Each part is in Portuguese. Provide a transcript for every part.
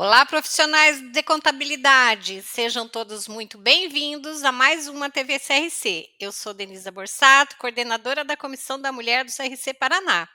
Olá, profissionais de contabilidade, sejam todos muito bem-vindos a mais uma TV CRC. Eu sou Denisa Borsato, coordenadora da Comissão da Mulher do CRC Paraná,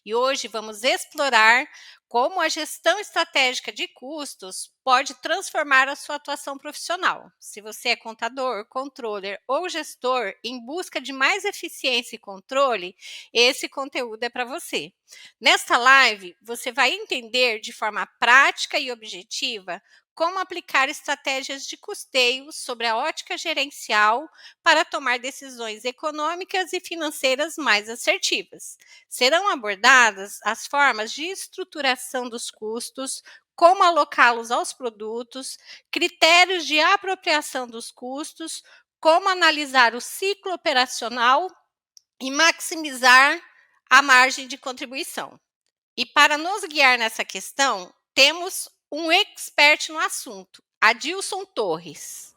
e hoje vamos explorar como a gestão estratégica de custos pode transformar a sua atuação profissional. Se você é contador, controller ou gestor em busca de mais eficiência e controle, esse conteúdo é para você. Nesta live, você vai entender de forma prática e objetiva como aplicar estratégias de custeio sobre a ótica gerencial para tomar decisões econômicas e financeiras mais assertivas. Serão abordadas as formas de estruturação dos custos, como alocá-los aos produtos, critérios de apropriação dos custos, como analisar o ciclo operacional e maximizar a margem de contribuição. E para nos guiar nessa questão, temos um expert no assunto, Adilson Torres.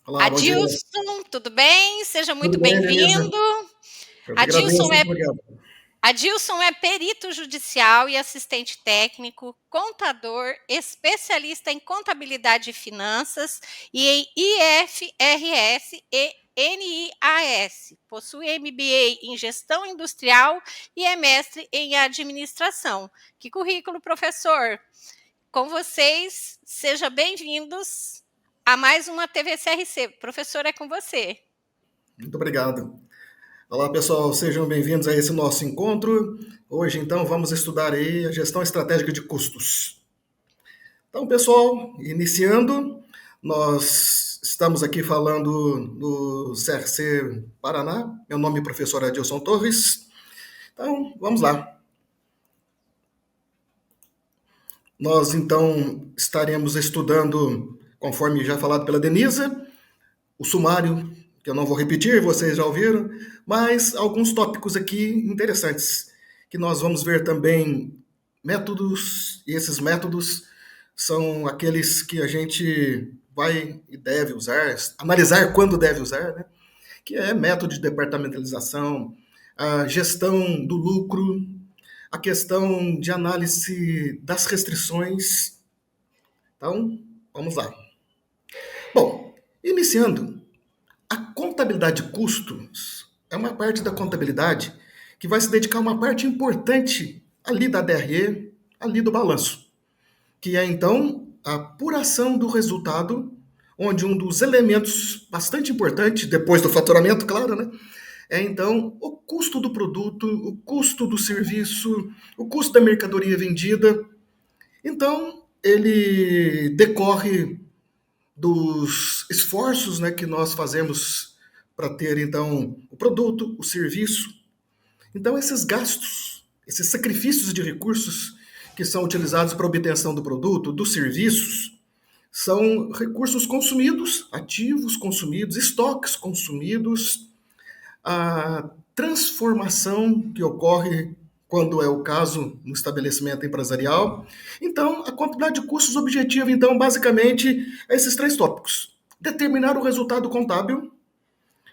Olá, bom dia. Adilson, tudo bem? Seja muito Tudo bem, Denise? bem-vindo. Eu que Adilson agradeço, é muito obrigado. Adilson é perito judicial e assistente técnico, contador, especialista em contabilidade e finanças e em IFRS e NIAS. Possui MBA em gestão industrial e é mestre em administração. Que currículo, professor! Com vocês, sejam bem-vindos a mais uma TV CRC. Professor, é com você. Muito obrigado. Olá, pessoal, sejam bem-vindos a esse nosso encontro. Hoje, então, vamos estudar aí a gestão estratégica de custos. Então, pessoal, iniciando, nós estamos aqui falando do CRC Paraná. Meu nome é professor Adilson Torres. Então, vamos lá. Nós, então, estaremos estudando, conforme já falado pela Denisa, o sumário, que eu não vou repetir, vocês já ouviram, mas alguns tópicos aqui interessantes, que nós vamos ver também métodos, e esses métodos são aqueles que a gente vai e deve usar, analisar quando deve usar, né? Que é método de departamentalização, a gestão do lucro, a questão de análise das restrições. Então, vamos lá. Bom, iniciando, a contabilidade de custos é uma parte da contabilidade que vai se dedicar a uma parte importante ali da DRE, ali do balanço, que é então a apuração do resultado, onde um dos elementos bastante importantes, depois do faturamento, claro, né? É então o custo do produto, o custo do serviço, o custo da mercadoria vendida. Então, ele decorre dos esforços, né, que nós fazemos para ter, então, o produto, o serviço. Então, esses gastos, esses sacrifícios de recursos que são utilizados para a obtenção do produto, dos serviços, são recursos consumidos, ativos consumidos, estoques consumidos, a transformação que ocorre quando é o caso no estabelecimento empresarial. Então, a contabilidade de custos objetiva, então, basicamente, é esses três tópicos. Determinar o resultado contábil,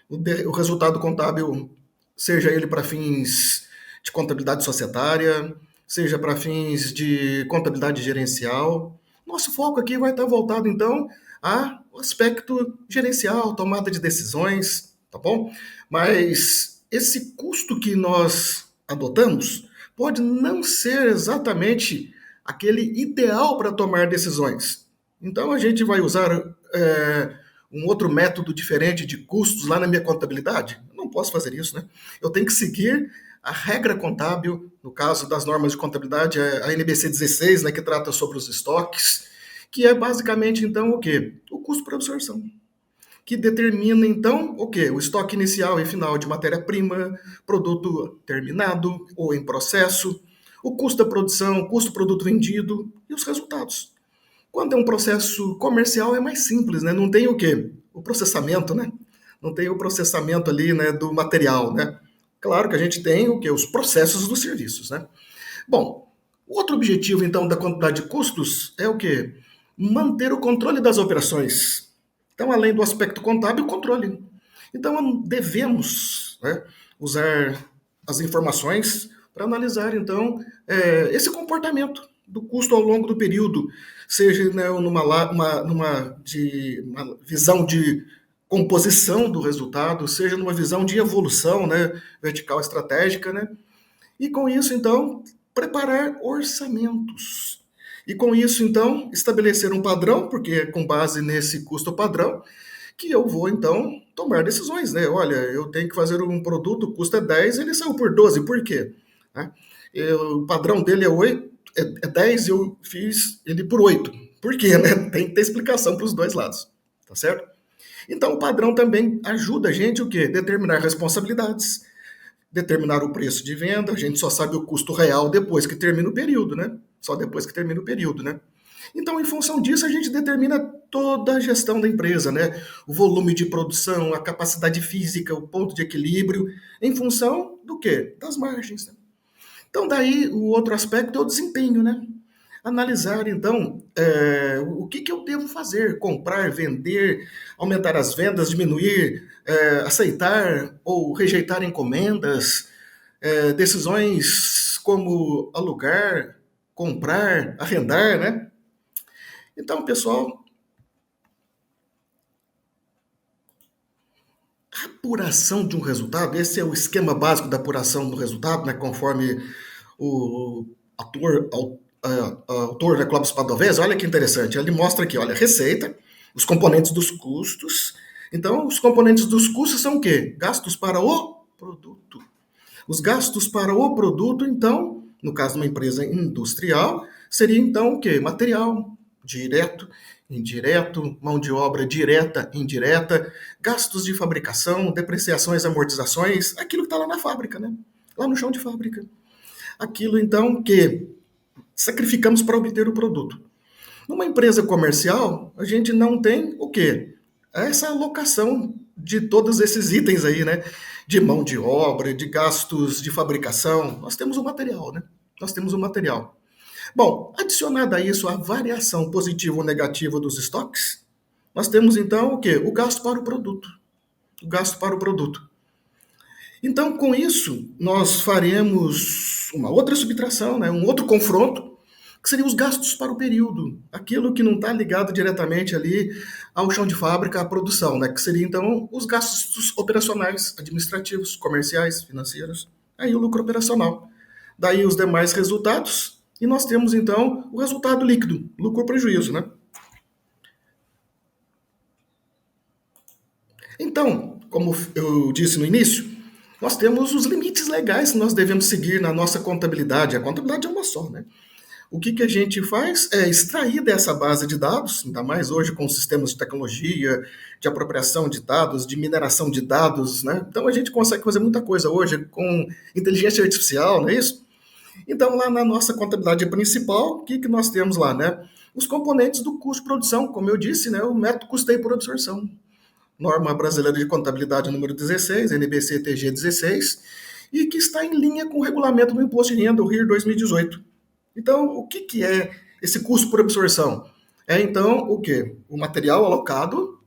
o resultado contábil, seja ele para fins de contabilidade societária, seja para fins de contabilidade gerencial. Nosso foco aqui vai estar voltado, então, ao aspecto gerencial, tomada de decisões, tá bom? Mas esse custo que nós adotamos pode não ser exatamente aquele ideal para tomar decisões. Então, a gente vai usar um outro método diferente de custos lá na minha contabilidade? Eu não posso fazer isso, né? Eu tenho que seguir a regra contábil, no caso das normas de contabilidade, a NBC 16, né, que trata sobre os estoques, que é basicamente, então, o quê? O custo por absorção, que determina, então, o quê? O estoque inicial e final de matéria-prima, produto terminado ou em processo, o custo da produção, o custo do produto vendido e os resultados. Quando é um processo comercial é mais simples, né? Não tem o quê? O processamento, né? Não tem o processamento ali, né, do material, né? Claro que a gente tem o quê? Os processos dos serviços, né? Bom, outro objetivo, então, da quantidade de custos é o quê? Manter o controle das operações. Então, além do aspecto contábil, o controle. Então, devemos, né, usar as informações para analisar, então, esse comportamento. do custo ao longo do período, seja, né, numa visão de composição do resultado, seja numa visão de evolução, né, vertical estratégica, né? E com isso, então, preparar orçamentos. E com isso, então, estabelecer um padrão, porque é com base nesse custo padrão que eu vou, então, tomar decisões, né? Olha, eu tenho que fazer um produto, custa 10, ele saiu por 12, por quê? Né? O padrão dele é 8, é 10 e eu fiz ele por 8. Por quê? Né? Tem que ter explicação para os dois lados, tá certo? Então, o padrão também ajuda a gente o quê? Determinar responsabilidades, determinar o preço de venda, a gente só sabe o custo real depois que termina o período, né? Só depois que termina o período, né? Então, em função disso, a gente determina toda a gestão da empresa, né? O volume de produção, a capacidade física, o ponto de equilíbrio, em função do quê? Das margens. Né? Então, daí, o outro aspecto é o desempenho, né? Analisar, então, o que eu devo fazer? Comprar, vender, aumentar as vendas, diminuir, aceitar ou rejeitar encomendas, decisões como alugar, comprar, arrendar, né? Então, pessoal, a apuração de um resultado, esse é o esquema básico da apuração do resultado, né, conforme o autor da Clóvis Padovese, olha que interessante, ele mostra aqui, olha, receita, os componentes dos custos. Então, os componentes dos custos são o quê? Gastos para o produto. Os gastos para o produto, então, no caso de uma empresa industrial, seria então o quê? Material direto, indireto, mão de obra direta, indireta, gastos de fabricação, depreciações, amortizações, aquilo que está lá na fábrica, né? Lá no chão de fábrica. Aquilo, então, que sacrificamos para obter o produto. Numa empresa comercial, a gente não tem o quê? Essa alocação de todos esses itens aí, né? De mão de obra, de gastos de fabricação. Nós temos o material, né? Nós temos o material. Bom, adicionada a isso a variação positiva ou negativa dos estoques, nós temos então o quê? O gasto para o produto. O gasto para o produto. Então, com isso, nós faremos uma outra subtração, né? Um outro confronto, que seriam os gastos para o período. Aquilo que não está ligado diretamente ali ao chão de fábrica, à produção, né? Que seria então os gastos operacionais, administrativos, comerciais, financeiros. Aí o lucro operacional. Daí os demais resultados, e nós temos então o resultado líquido, lucro ou prejuízo, né? Então, como eu disse no início, nós temos os limites legais que nós devemos seguir na nossa contabilidade. A contabilidade é uma só, né? O que a gente faz é extrair dessa base de dados, ainda mais hoje com sistemas de tecnologia, de apropriação de dados, de mineração de dados, né? Então a gente consegue fazer muita coisa hoje com inteligência artificial, não é isso? Então lá na nossa contabilidade principal, o que nós temos lá, né? Os componentes do custo de produção, como eu disse, né? O método custeio por absorção. Norma Brasileira de Contabilidade número 16, NBC-TG 16, e que está em linha com o regulamento do Imposto de Renda, o RIR 2018. Então, o que é esse custo por absorção? É, então, o quê? O material alocado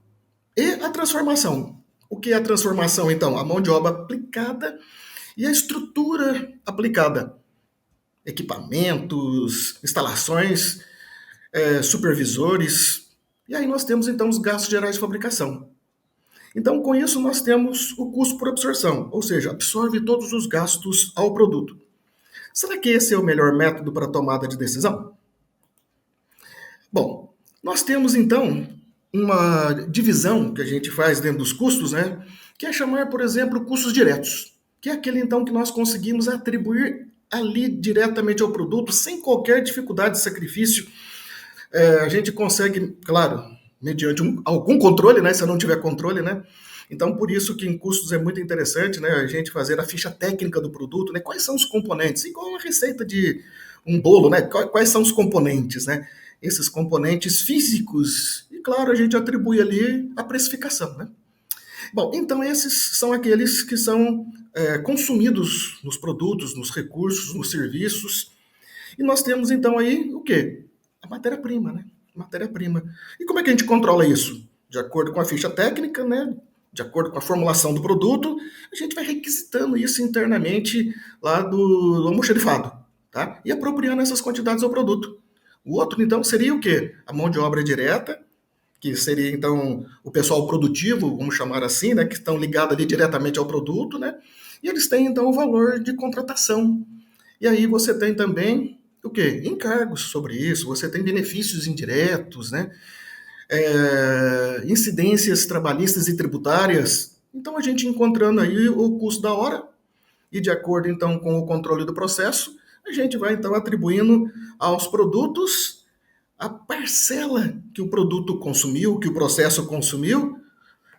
e a transformação. O que é a transformação, então? A mão de obra aplicada e a estrutura aplicada. Equipamentos, instalações, supervisores. E aí nós temos, então, os gastos gerais de fabricação. Então, com isso, nós temos o custo por absorção, ou seja, absorve todos os gastos ao produto. Será que esse é o melhor método para a tomada de decisão? Bom, nós temos então uma divisão que a gente faz dentro dos custos, né? Que é chamar, por exemplo, custos diretos, que é aquele então que nós conseguimos atribuir ali diretamente ao produto sem qualquer dificuldade de sacrifício. A gente consegue, claro, mediante algum controle, né? Se eu não tiver controle, né? Então, por isso que em custos é muito interessante, né, a gente fazer a ficha técnica do produto, né? Quais são os componentes? Igual a receita de um bolo, né? Quais são os componentes, né? Esses componentes físicos. E, claro, a gente atribui ali a precificação, né? Bom, então esses são aqueles que são consumidos nos produtos, nos recursos, nos serviços. E nós temos, então, aí o quê? A matéria-prima, né? Matéria-prima. E como é que a gente controla isso? De acordo com a ficha técnica, né? De acordo com a formulação do produto, a gente vai requisitando isso internamente lá do almoxarifado, tá? E apropriando essas quantidades ao produto. O outro, então, seria o quê? A mão de obra direta, que seria, então, o pessoal produtivo, vamos chamar assim, né, que estão ligados ali diretamente ao produto, né? E eles têm, então, o valor de contratação. E aí você tem também o quê? Encargos sobre isso, você tem benefícios indiretos, né? Incidências trabalhistas e tributárias. Então, a gente encontrando aí o custo da hora e de acordo, então, com o controle do processo, a gente vai, então, atribuindo aos produtos a parcela que o produto consumiu, que o processo consumiu,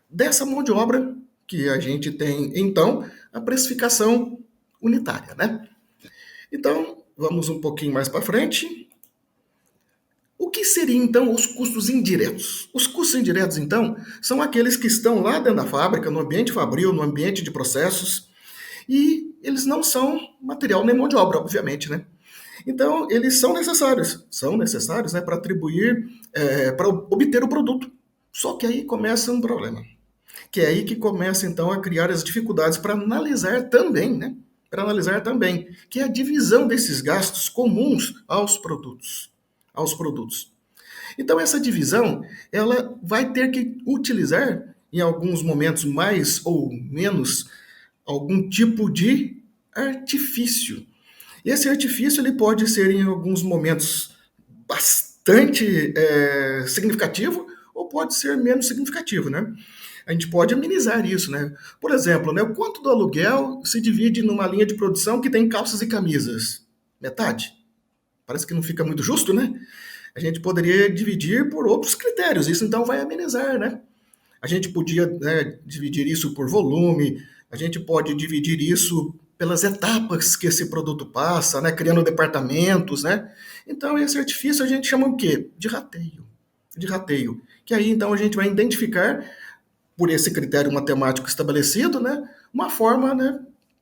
dessa mão de obra que a gente tem, então, a precificação unitária, né? Então, vamos um pouquinho mais para frente. O que seriam, então, os custos indiretos? Os custos indiretos, então, são aqueles que estão lá dentro da fábrica, no ambiente fabril, no ambiente de processos, e eles não são material nem mão de obra, obviamente, né? Então, eles são necessários, né, para atribuir, para obter o produto. Só que aí começa um problema, que é aí que começa, então, a criar as dificuldades para analisar também, né? Para analisar também, que é a divisão desses gastos comuns aos produtos. Então, essa divisão, ela vai ter que utilizar, em alguns momentos mais ou menos, algum tipo de artifício. E esse artifício ele pode ser, em alguns momentos, bastante significativo ou pode ser menos significativo, né? A gente pode amenizar isso, né? Por exemplo, né, o quanto do aluguel se divide numa linha de produção que tem calças e camisas? Metade? Parece que não fica muito justo, né? A gente poderia dividir por outros critérios, isso então vai amenizar, né? A gente podia, né, dividir isso por volume, a gente pode dividir isso pelas etapas que esse produto passa, né, criando departamentos, né? Então, esse artifício a gente chama o quê? De rateio. De rateio. Que aí, então, a gente vai identificar, por esse critério matemático estabelecido, né, uma forma, né,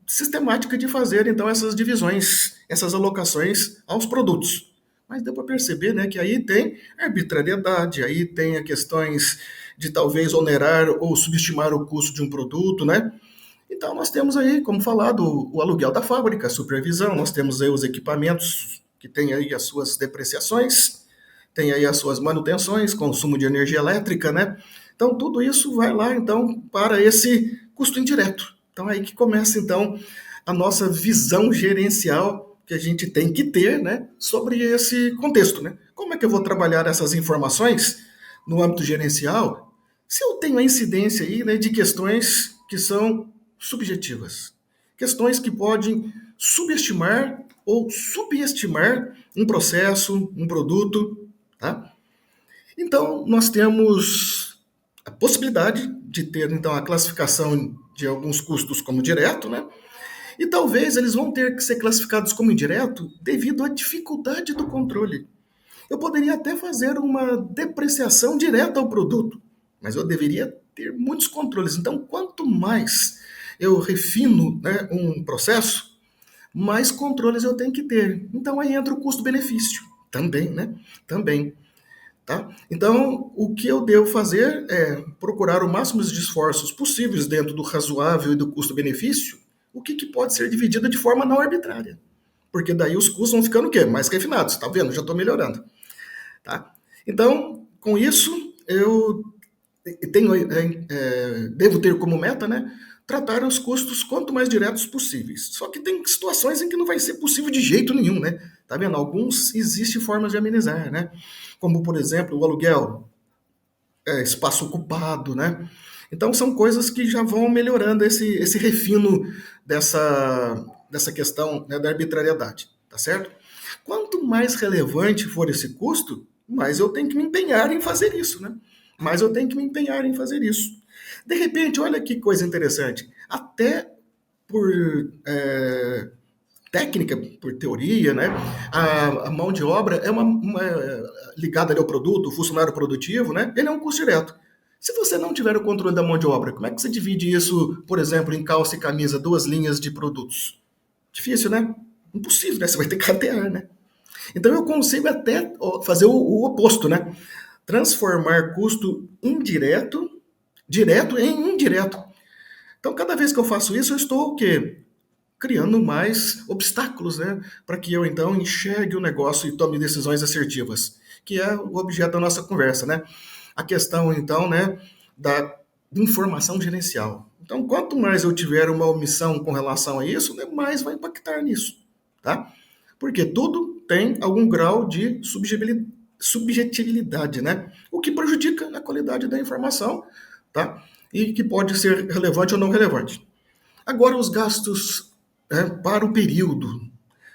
sistemática de fazer, então, essas divisões, essas alocações aos produtos. Mas deu para perceber, né, que aí tem arbitrariedade, aí tem questões de talvez onerar ou subestimar o custo de um produto, né? Então nós temos aí, como falado, o aluguel da fábrica, a supervisão, nós temos aí os equipamentos que têm aí as suas depreciações, tem aí as suas manutenções, consumo de energia elétrica, né? Então tudo isso vai lá então para esse custo indireto. Então aí que começa então a nossa visão gerencial que a gente tem que ter, né, sobre esse contexto, né? Como é que eu vou trabalhar essas informações no âmbito gerencial se eu tenho a incidência aí, né, de questões que são subjetivas, questões que podem subestimar ou subestimar um processo, um produto, tá? Então, nós temos a possibilidade de ter, então, a classificação de alguns custos como direto, né? E talvez eles vão ter que ser classificados como indireto devido à dificuldade do controle. Eu poderia até fazer uma depreciação direta ao produto, mas eu deveria ter muitos controles. Então, quanto mais eu refino, né, um processo, mais controles eu tenho que ter. Então, aí entra o custo-benefício também, né? Também. Tá? Então, o que eu devo fazer é procurar o máximo de esforços possíveis dentro do razoável e do custo-benefício, o que pode ser dividido de forma não arbitrária. Porque daí os custos vão ficando o quê? Mais refinados, tá vendo? Já estou melhorando. Tá? Então, com isso, eu devo ter como meta, né, tratar os custos quanto mais diretos possíveis. Só que tem situações em que não vai ser possível de jeito nenhum, né? Tá vendo? Alguns existem formas de amenizar, né? Como, por exemplo, o aluguel, espaço ocupado, né? Então, são coisas que já vão melhorando esse refino dessa questão, né, da arbitrariedade, tá certo? Quanto mais relevante for esse custo, mais eu tenho que me empenhar em fazer isso, né? Mais eu tenho que me empenhar em fazer isso. De repente, olha que coisa interessante. Até por técnica, por teoria, né? A mão de obra é ligada ali ao produto, o funcionário produtivo, né? Ele é um custo direto. Se você não tiver o controle da mão de obra, como é que você divide isso, por exemplo, em calça e camisa, duas linhas de produtos? Difícil, né? Impossível, né? Você vai ter que ratear, né? Então eu consigo até fazer o oposto, né? Transformar custo direto em indireto. Então cada vez que eu faço isso, eu estou o quê? criando mais obstáculos, né, para que eu então enxergue o negócio e tome decisões assertivas, que é o objeto da nossa conversa, né? A questão então, né, da informação gerencial. Então, quanto mais eu tiver uma omissão com relação a isso, né, mais vai impactar nisso, tá? Porque tudo tem algum grau de subjetividade, né? O que prejudica a qualidade da informação, tá? E que pode ser relevante ou não relevante. Agora, os gastos, né, para o período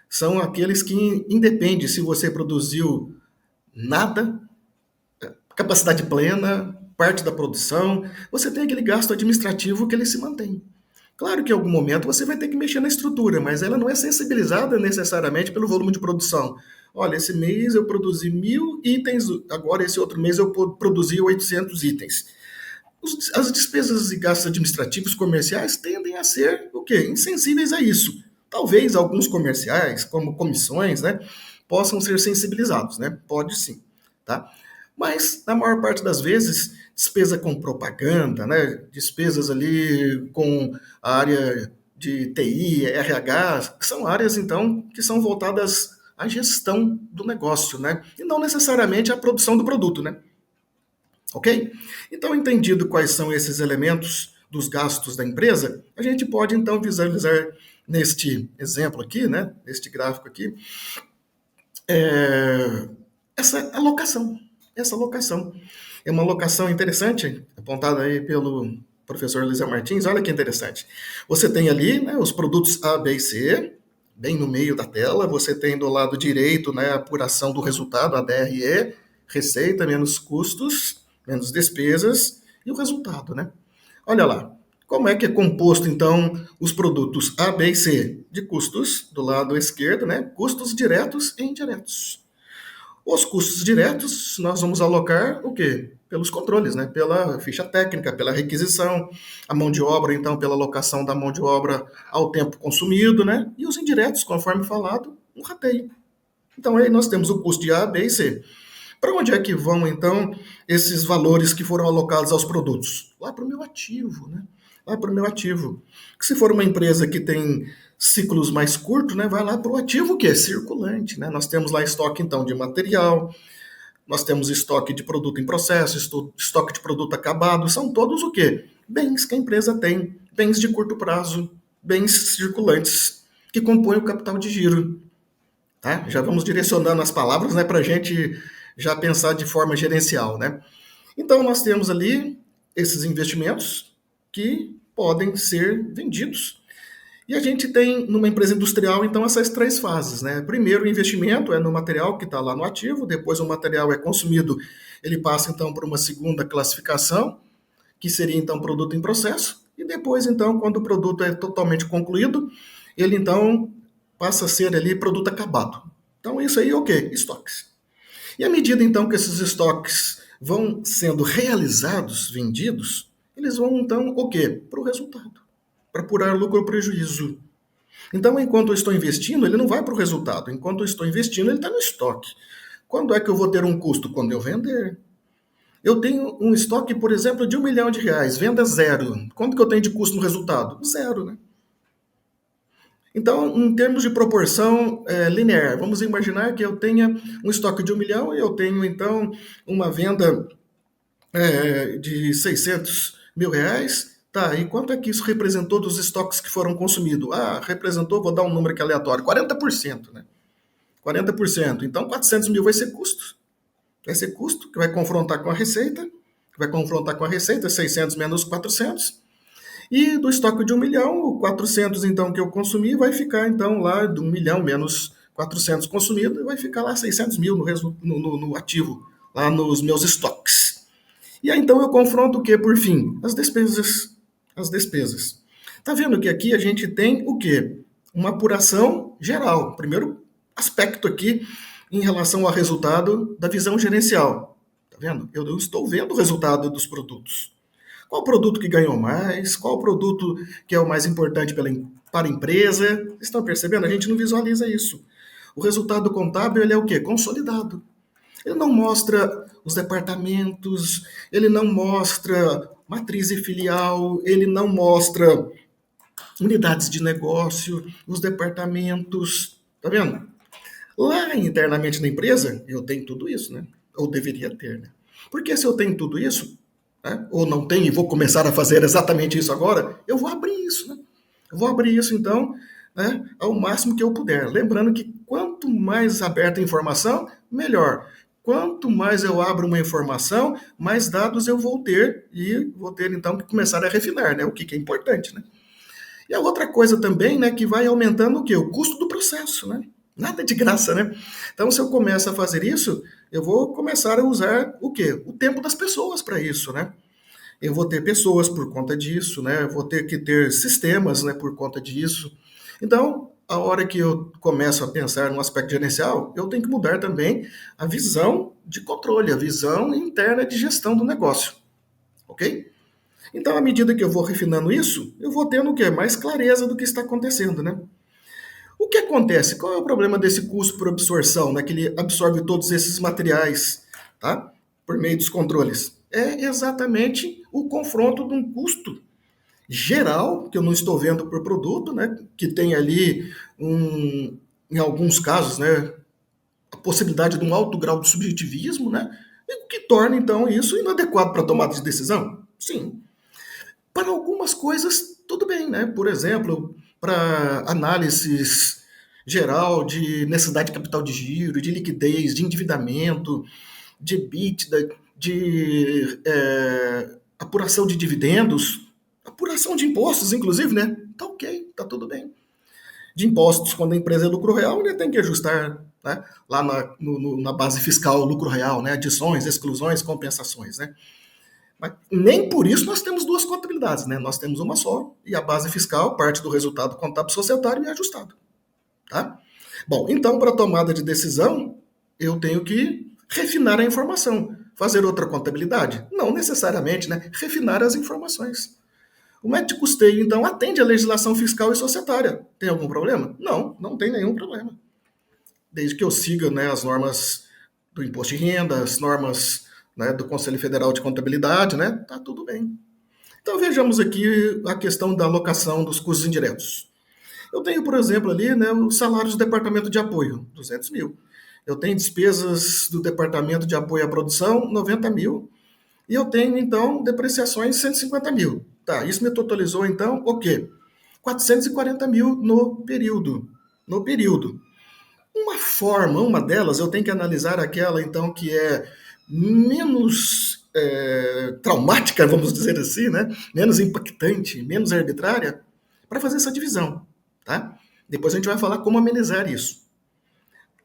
são aqueles que independe se você produziu nada, capacidade plena, parte da produção, você tem aquele gasto administrativo que ele se mantém. Claro que em algum momento você vai ter que mexer na estrutura, mas ela não é sensibilizada necessariamente pelo volume de produção. Olha, esse mês eu produzi 1.000 itens, agora esse outro mês eu produzi 800 itens. As despesas e gastos administrativos comerciais tendem a ser o quê? Insensíveis a isso. Talvez alguns comerciais, como comissões, né, possam ser sensibilizados, né? Pode sim, tá? Mas, na maior parte das vezes, despesa com propaganda, né, despesas ali com a área de TI, RH, são áreas, então, que são voltadas à gestão do negócio, né? E não necessariamente à produção do produto, né? Ok? Então, entendido quais são esses elementos dos gastos da empresa, a gente pode então visualizar neste exemplo aqui, né, neste gráfico aqui, essa alocação. Essa alocação. É uma alocação interessante, apontada aí pelo professor Luiz Martins. Olha que interessante. Você tem ali, né, os produtos A, B e C, bem no meio da tela. Você tem do lado direito, né, a apuração do resultado, a DRE, receita menos custos, menos despesas, e o resultado, né? Olha lá. Como é que é composto, então, os produtos A, B e C? De custos, do lado esquerdo, né? Custos diretos e indiretos. Os custos diretos, nós vamos alocar o quê? Pelos controles, né? Pela ficha técnica, pela requisição, a mão de obra, então, pela alocação da mão de obra ao tempo consumido, né? E os indiretos, conforme falado, um rateio. Então, aí nós temos o custo de A, B e C. Para onde é que vão, então, esses valores que foram alocados aos produtos? Lá para o meu ativo, né? Lá para o meu ativo. Que se for uma empresa que tem ciclos mais curtos, né, vai lá para o ativo que é circulante, né? Nós temos lá estoque, então, de material, nós temos estoque de produto em processo, estoque de produto acabado, são todos o quê? Bens que a empresa tem, bens de curto prazo, bens circulantes, que compõem o capital de giro. Tá? Já vamos direcionando as palavras, né, para a gente já pensar de forma gerencial, né? Então, nós temos ali esses investimentos que podem ser vendidos. E a gente tem, numa empresa industrial, então, essas três fases, né? Primeiro, o investimento é no material que está lá no ativo, depois o material é consumido, ele passa, então, para uma segunda classificação, que seria, então, produto em processo, e depois, então, quando o produto é totalmente concluído, ele, então, passa a ser ali produto acabado. Então, isso aí é o quê? Estoques. E à medida, então, que esses estoques vão sendo realizados, vendidos, eles vão, então, o quê? Para o resultado, para apurar lucro ou prejuízo. Então, enquanto eu estou investindo, ele não vai para o resultado. Enquanto eu estou investindo, ele está no estoque. Quando é que eu vou ter um custo? Quando eu vender. Eu tenho um estoque, por exemplo, de R$ 1 milhão, venda zero. Quanto que eu tenho de custo no resultado? Zero, né? Então, em termos de proporção linear, vamos imaginar que eu tenha um estoque de 1 milhão e eu tenho, então, uma venda de R$ 600 mil. Tá, e quanto é que isso representou dos estoques que foram consumidos? Ah, representou, vou dar um número aqui aleatório, 40%, né? 40%. Então, 400 mil vai ser custo. Vai ser custo, que vai confrontar com a receita, 600 menos 400. E do estoque de 1 milhão, o 400 então que eu consumi vai ficar então lá de 1 milhão menos 400 consumido, e vai ficar lá 600 mil no ativo, lá nos meus estoques. E aí então eu confronto o que por fim? As despesas. As despesas. Tá vendo que aqui a gente tem o quê? Uma apuração geral. Primeiro aspecto aqui em relação ao resultado da visão gerencial. Tá vendo? Eu estou vendo o resultado dos produtos. Qual produto que ganhou mais? Qual produto que é o mais importante para a empresa? Vocês estão percebendo? A gente não visualiza isso. O resultado contábil ele é o quê? Consolidado. Ele não mostra os departamentos, ele não mostra matriz e filial, ele não mostra unidades de negócio, os departamentos, tá vendo? Lá internamente na empresa, eu tenho tudo isso, né? Ou deveria ter, né? Porque se eu tenho tudo isso, né? Ou não tenho e vou começar a fazer exatamente isso agora, eu vou abrir isso, né? Eu vou abrir isso, então, né, ao máximo que eu puder. Lembrando que quanto mais aberta a informação, melhor. Quanto mais eu abro uma informação, mais dados eu vou ter e vou ter, então, que começar a refinar, né? O que é importante, né? E a outra coisa também, né, que vai aumentando o quê? O custo do processo, né? Nada de graça, né? Então, se eu começo a fazer isso, eu vou começar a usar o quê? O tempo das pessoas para isso, né? Eu vou ter pessoas por conta disso, né? Eu vou ter que ter sistemas, né, por conta disso. Então, a hora que eu começo a pensar no aspecto gerencial, eu tenho que mudar também a visão de controle, a visão interna de gestão do negócio, ok? Então, à medida que eu vou refinando isso, eu vou tendo o quê? Mais clareza do que está acontecendo, né? O que acontece? Qual é o problema desse custo por absorção, né? Que ele absorve todos esses materiais, tá? Por meio dos controles. É exatamente o confronto de um custo geral, que eu não estou vendo por produto, né? Que tem ali, em alguns casos, né? A possibilidade de um alto grau de subjetivismo, né? O que torna, então, isso inadequado para a tomada de decisão? Sim. Para algumas coisas, tudo bem, né? Por exemplo, para análises geral de necessidade de capital de giro, de liquidez, de endividamento, de EBITDA, de apuração de dividendos, apuração de impostos, inclusive, né? Tá ok, tá tudo bem. De impostos, quando a empresa é lucro real, ele tem que ajustar, né, lá na base fiscal lucro real, né? Adições, exclusões, compensações, né? Mas nem por isso nós temos duas contabilidades, né? Nós temos uma só e a base fiscal, parte do resultado contábil societário é ajustado, tá? Bom, então para tomada de decisão, eu tenho que refinar a informação. Fazer outra contabilidade? Não necessariamente, né? Refinar as informações. O método de custeio, então, atende à legislação fiscal e societária. Tem algum problema? Não, não tem nenhum problema. Desde que eu siga, né, as normas do imposto de renda, as normas, né, do Conselho Federal de Contabilidade, né? Tá tudo bem. Então vejamos aqui a questão da alocação dos custos indiretos. Eu tenho, por exemplo, ali, né, os salários do departamento de apoio, 200 mil. Eu tenho despesas do departamento de apoio à produção, 90 mil. E eu tenho, então, depreciações, 150 mil. Tá, isso me totalizou, então, o quê? 440 mil no período. No período. Uma delas, eu tenho que analisar aquela, então, que é menos traumática, vamos dizer assim, né? Menos impactante, menos arbitrária, para fazer essa divisão, tá? Depois a gente vai falar como amenizar isso.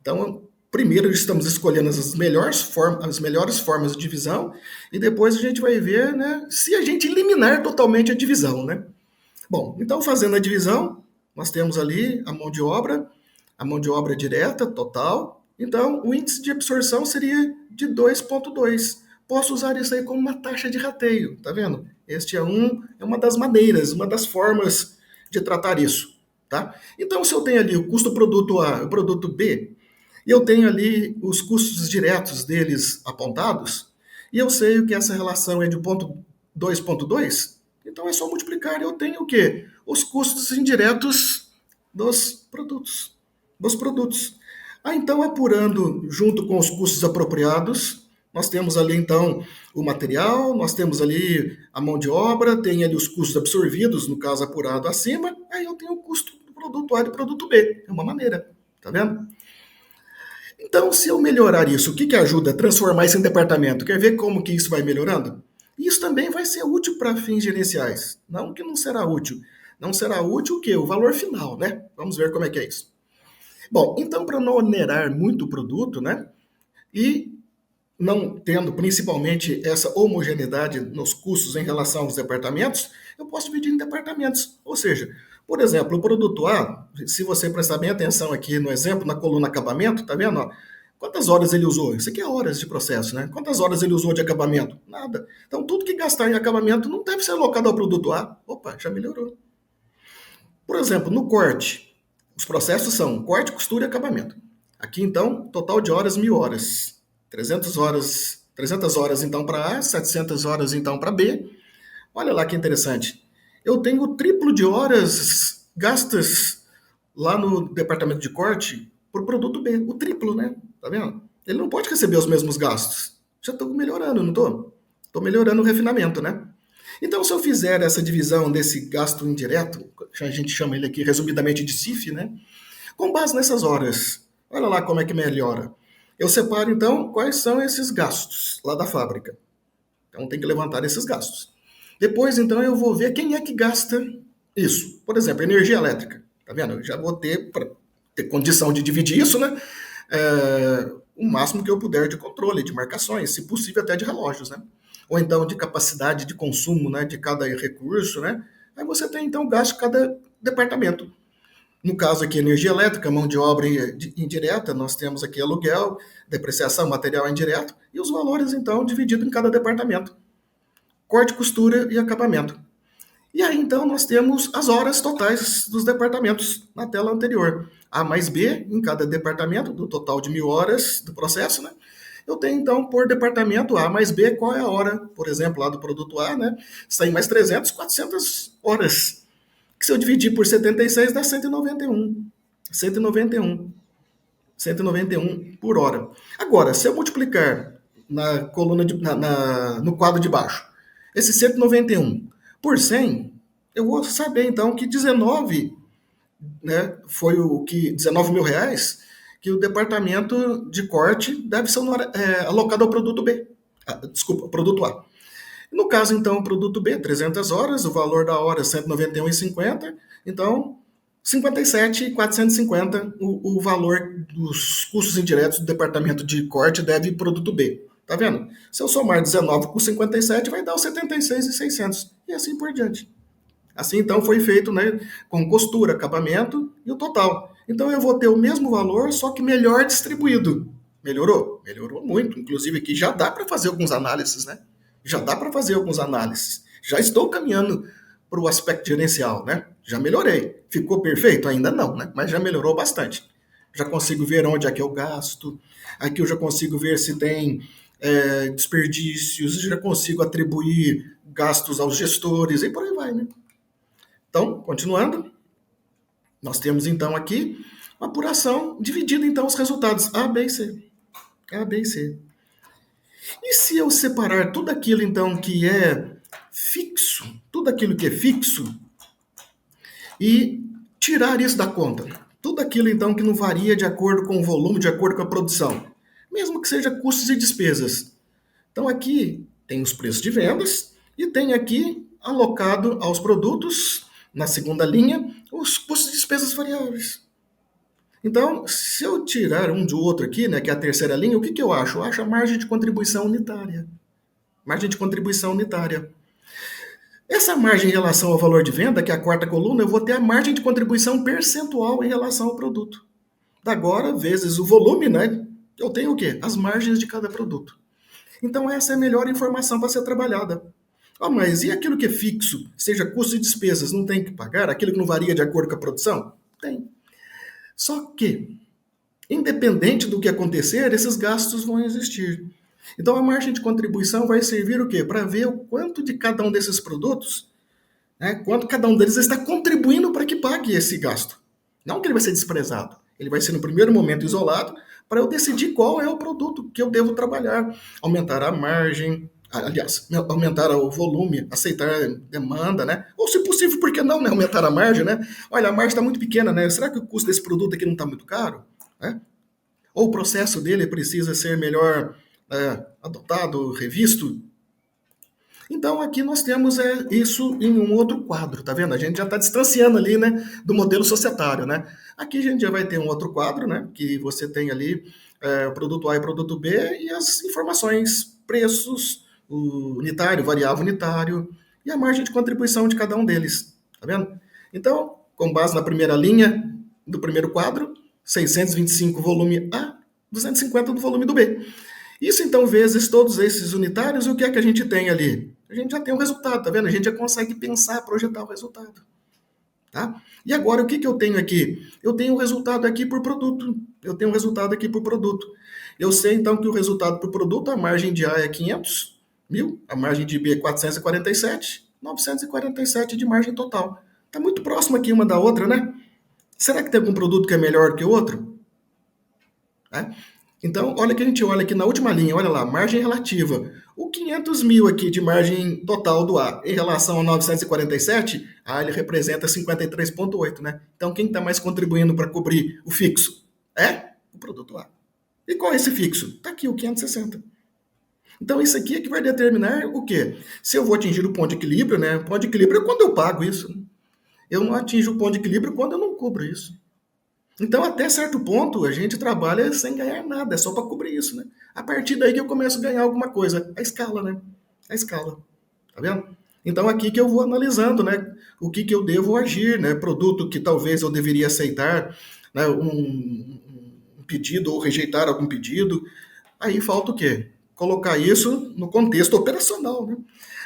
Então, primeiro estamos escolhendo as melhores formas de divisão e depois a gente vai ver, né, se a gente eliminar totalmente a divisão, né? Bom, então fazendo a divisão, nós temos ali a mão de obra direta, total. Então, o índice de absorção seria de 2,2. Posso usar isso aí como uma taxa de rateio, tá vendo? Este é uma das maneiras, uma das formas de tratar isso, tá? Então, se eu tenho ali o custo produto A e o produto B, e eu tenho ali os custos diretos deles apontados, e eu sei que essa relação é de 2,2, então é só multiplicar e eu tenho o quê? Os custos indiretos dos produtos. Dos produtos. Então, apurando junto com os custos apropriados, nós temos ali então o material, nós temos ali a mão de obra, tem ali os custos absorvidos, no caso apurado acima, aí eu tenho o custo do produto A e do produto B. É uma maneira, tá vendo? Então, se eu melhorar isso, o que ajuda? Transformar isso em departamento. Quer ver como que isso vai melhorando? Isso também vai ser útil para fins gerenciais. Não que não será útil. Não será útil o quê? O valor final, né? Vamos ver como é que é isso. Bom, então para não onerar muito o produto, né? E não tendo principalmente essa homogeneidade nos custos em relação aos departamentos, eu posso dividir em departamentos. Ou seja, por exemplo, o produto A, se você prestar bem atenção aqui no exemplo, na coluna acabamento, tá vendo? Ó, quantas horas ele usou? Isso aqui é horas de processo, né? Quantas horas ele usou de acabamento? Nada. Então, tudo que gastar em acabamento não deve ser alocado ao produto A. Opa, já melhorou. Por exemplo, no corte, os processos são corte, costura e acabamento. Aqui, então, total de horas, 1.000 horas. 300 horas então para A, 700 horas então para B. Olha lá que interessante. eu tenho o triplo de horas gastas lá no departamento de corte por produto B, o triplo, né? Tá vendo? Ele não pode receber os mesmos gastos. Já estou melhorando, não estou? Estou melhorando o refinamento, né? Então, se eu fizer essa divisão desse gasto indireto, a gente chama ele aqui resumidamente de CIF, né? Com base nessas horas, olha lá como é que melhora. Eu separo, então, quais são esses gastos lá da fábrica. Então, tem que levantar esses gastos. Depois, então, eu vou ver quem é que gasta isso. Por exemplo, energia elétrica. Tá vendo? Eu já vou ter, para ter condição de dividir isso, né? O máximo que eu puder de controle, de marcações, se possível até de relógios, né? Ou então de capacidade de consumo, né, de cada recurso, né? Aí você tem, então, gasto de cada departamento. No caso aqui, energia elétrica, mão de obra indireta, nós temos aqui aluguel, depreciação, material indireto, e os valores, então, divididos em cada departamento. Corte, costura e acabamento. E aí, então, nós temos as horas totais dos departamentos na tela anterior. A mais B em cada departamento, do total de 1.000 horas do processo, né? Eu tenho, então, por departamento A mais B, qual é a hora, por exemplo, lá do produto A, né? Sai mais 300, 400 horas. Que se eu dividir por 76, dá 191. 191. 191 por hora. Agora, se eu multiplicar na coluna no quadro de baixo, esse 191 por 100, eu vou saber então que 19, né, foi o que 19 mil reais que o departamento de corte deve ser alocado ao produto B. Desculpa, produto A. No caso, então, o produto B, 300 horas, o valor da hora é 191,50, então 57,450 o valor dos custos indiretos do departamento de corte deve produto B. Tá vendo? Se eu somar 19 com 57, vai dar os 76,600 e assim por diante. Assim, então, foi feito, né, com costura, acabamento e o total. Então, eu vou ter o mesmo valor, só que melhor distribuído. Melhorou? Melhorou muito. Inclusive, aqui já dá para fazer alguns análises, né? Já dá para fazer alguns análises. Já estou caminhando para o aspecto gerencial, né? Já melhorei. Ficou perfeito? Ainda não, né? Mas já melhorou bastante. Já consigo ver onde é que eu gasto. Aqui eu já consigo ver se tem desperdícios. Já consigo atribuir gastos aos gestores e por aí vai, né? Então, continuando, nós temos então aqui uma apuração dividindo então os resultados A, B e C. A, B e C. E se eu separar tudo aquilo então que é fixo, tudo aquilo que é fixo, e tirar isso da conta, tudo aquilo então que não varia de acordo com o volume, de acordo com a produção, mesmo que seja custos e despesas. Então aqui tem os preços de vendas e tem aqui alocado aos produtos, na segunda linha, os custos e despesas variáveis. Então, se eu tirar um do outro aqui, né, que é a terceira linha, o que eu acho? Eu acho a margem de contribuição unitária. Margem de contribuição unitária. Essa margem em relação ao valor de venda, que é a quarta coluna, eu vou ter a margem de contribuição percentual em relação ao produto. Da agora, vezes o volume, né, eu tenho o quê? As margens de cada produto. Então, essa é a melhor informação para ser trabalhada. Mas e aquilo que é fixo, seja custos e despesas, não tem que pagar? Aquilo que não varia de acordo com a produção? Tem. Só que, independente do que acontecer, esses gastos vão existir. Então, a margem de contribuição vai servir o quê? Para ver o quanto de cada um desses produtos, né, quanto cada um deles está contribuindo para que pague esse gasto. Não que ele vai ser desprezado. Ele vai ser, no primeiro momento, isolado para eu decidir qual é o produto que eu devo trabalhar. Aumentar a margem, aliás, aumentar o volume, aceitar a demanda, né? Ou, se possível, por que não, né? Aumentar a margem, né? Olha, a margem está muito pequena, né? Será que o custo desse produto aqui não está muito caro? Né? Ou o processo dele precisa ser melhor adotado, revisto? Então, aqui nós temos isso em um outro quadro, tá vendo? A gente já está distanciando ali, né, do modelo societário, né? Aqui a gente já vai ter um outro quadro, né, que você tem ali o produto A e o produto B e as informações, preços, o unitário, variável unitário e a margem de contribuição de cada um deles, tá vendo? Então, com base na primeira linha do primeiro quadro, 625 volume A, 250 do volume do B. Isso, então, vezes todos esses unitários, o que é que a gente tem ali? A gente já tem um resultado, tá vendo? A gente já consegue pensar, projetar o resultado. Tá? E agora, o que eu tenho aqui? Eu tenho o resultado aqui por produto. Eu tenho o resultado aqui por produto. Eu sei, então, que o resultado por produto, a margem de A é 500 mil, a margem de B é 447, 947 de margem total. Está muito próximo aqui uma da outra, né? Será que tem algum produto que é melhor que o outro? Né? Então, olha que a gente olha aqui na última linha, olha lá, margem relativa. O 500 mil aqui de margem total do A em relação ao 947, ele representa 53,8, né? Então, quem está mais contribuindo para cobrir o fixo? É o produto A. E qual é esse fixo? Está aqui o 560. Então, isso aqui é que vai determinar o quê? Se eu vou atingir o ponto de equilíbrio, né? O ponto de equilíbrio é quando eu pago isso. Eu não atinjo o ponto de equilíbrio quando eu não cubro isso. Então, até certo ponto, a gente trabalha sem ganhar nada, é só para cobrir isso, né? A partir daí que eu começo a ganhar alguma coisa. A escala, né? A escala. Tá vendo? Então, aqui que eu vou analisando, né? O que eu devo agir, né? Produto que talvez eu deveria aceitar, né? Um pedido ou rejeitar algum pedido. Aí falta o quê? Colocar isso no contexto operacional, né?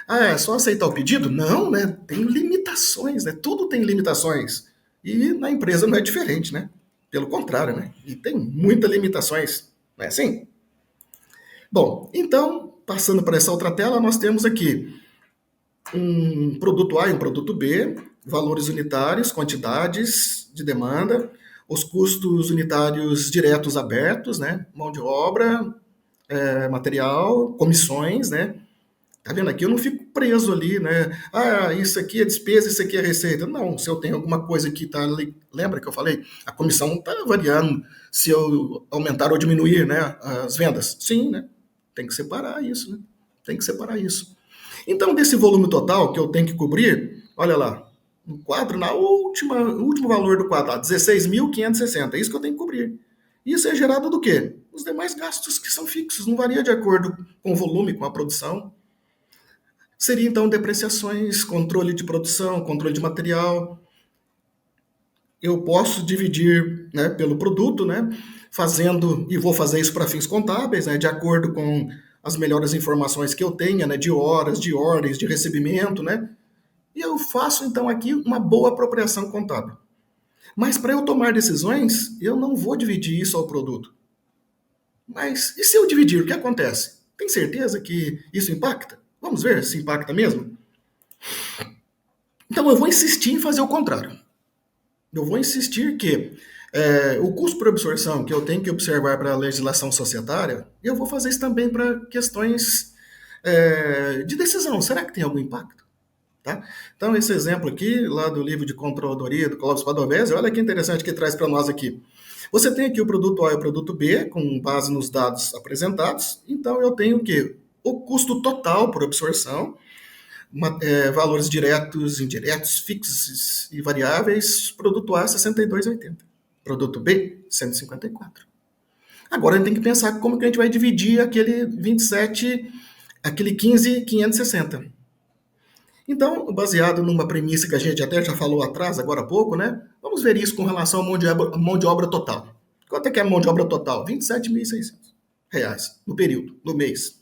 É só aceitar o pedido? Não, né? Tem limitações, né? Tudo tem limitações. E na empresa não é diferente, né? Pelo contrário, né? E tem muitas limitações, não é assim? Bom, então, passando para essa outra tela, nós temos aqui um produto A e um produto B, valores unitários, quantidades de demanda, os custos unitários diretos abertos, né? Mão de obra, material, comissões, né? Tá vendo aqui? Eu não fico preso ali, né? Isso aqui é despesa, isso aqui é receita. Não, se eu tenho alguma coisa que tá ali, lembra que eu falei? A comissão não tá variando se eu aumentar ou diminuir, né, as vendas. Sim, né? Tem que separar isso, né? Tem que separar isso. Então, desse volume total que eu tenho que cobrir, olha lá, no quadro, no último valor do quadro, 16.560, é isso que eu tenho que cobrir. Isso é gerado do quê? Os demais gastos que são fixos, não varia de acordo com o volume, com a produção. Seria então depreciações, controle de produção, controle de material. Eu posso dividir, né, pelo produto, né, fazendo, e vou fazer isso para fins contábeis, né, de acordo com as melhores informações que eu tenha, né, de horas, de ordens, de recebimento, né, e eu faço então aqui uma boa apropriação contábil. Mas para eu tomar decisões, eu não vou dividir isso ao produto. Mas e se eu dividir, o que acontece? Tem certeza que isso impacta? Vamos ver se impacta mesmo? Então eu vou insistir em fazer o contrário. Eu vou insistir que o custo por absorção que eu tenho que observar para a legislação societária, eu vou fazer isso também para questões de decisão. Será que tem algum impacto? Tá? Então, esse exemplo aqui, lá do livro de controladoria do Clóvis Padovese, olha que interessante que traz para nós aqui. Você tem aqui o produto A e o produto B, com base nos dados apresentados. Então, eu tenho o quê? O custo total por absorção, valores diretos, indiretos, fixos e variáveis. Produto A, 62,80. Produto B, 154. Agora, a gente tem que pensar como que a gente vai dividir aquele 27, aquele 15,560. Então, baseado numa premissa que a gente até já falou atrás, agora há pouco, né? Vamos ver isso com relação à mão de obra total. Quanto é que é a mão de obra total? R$ 27.600 no período, no mês.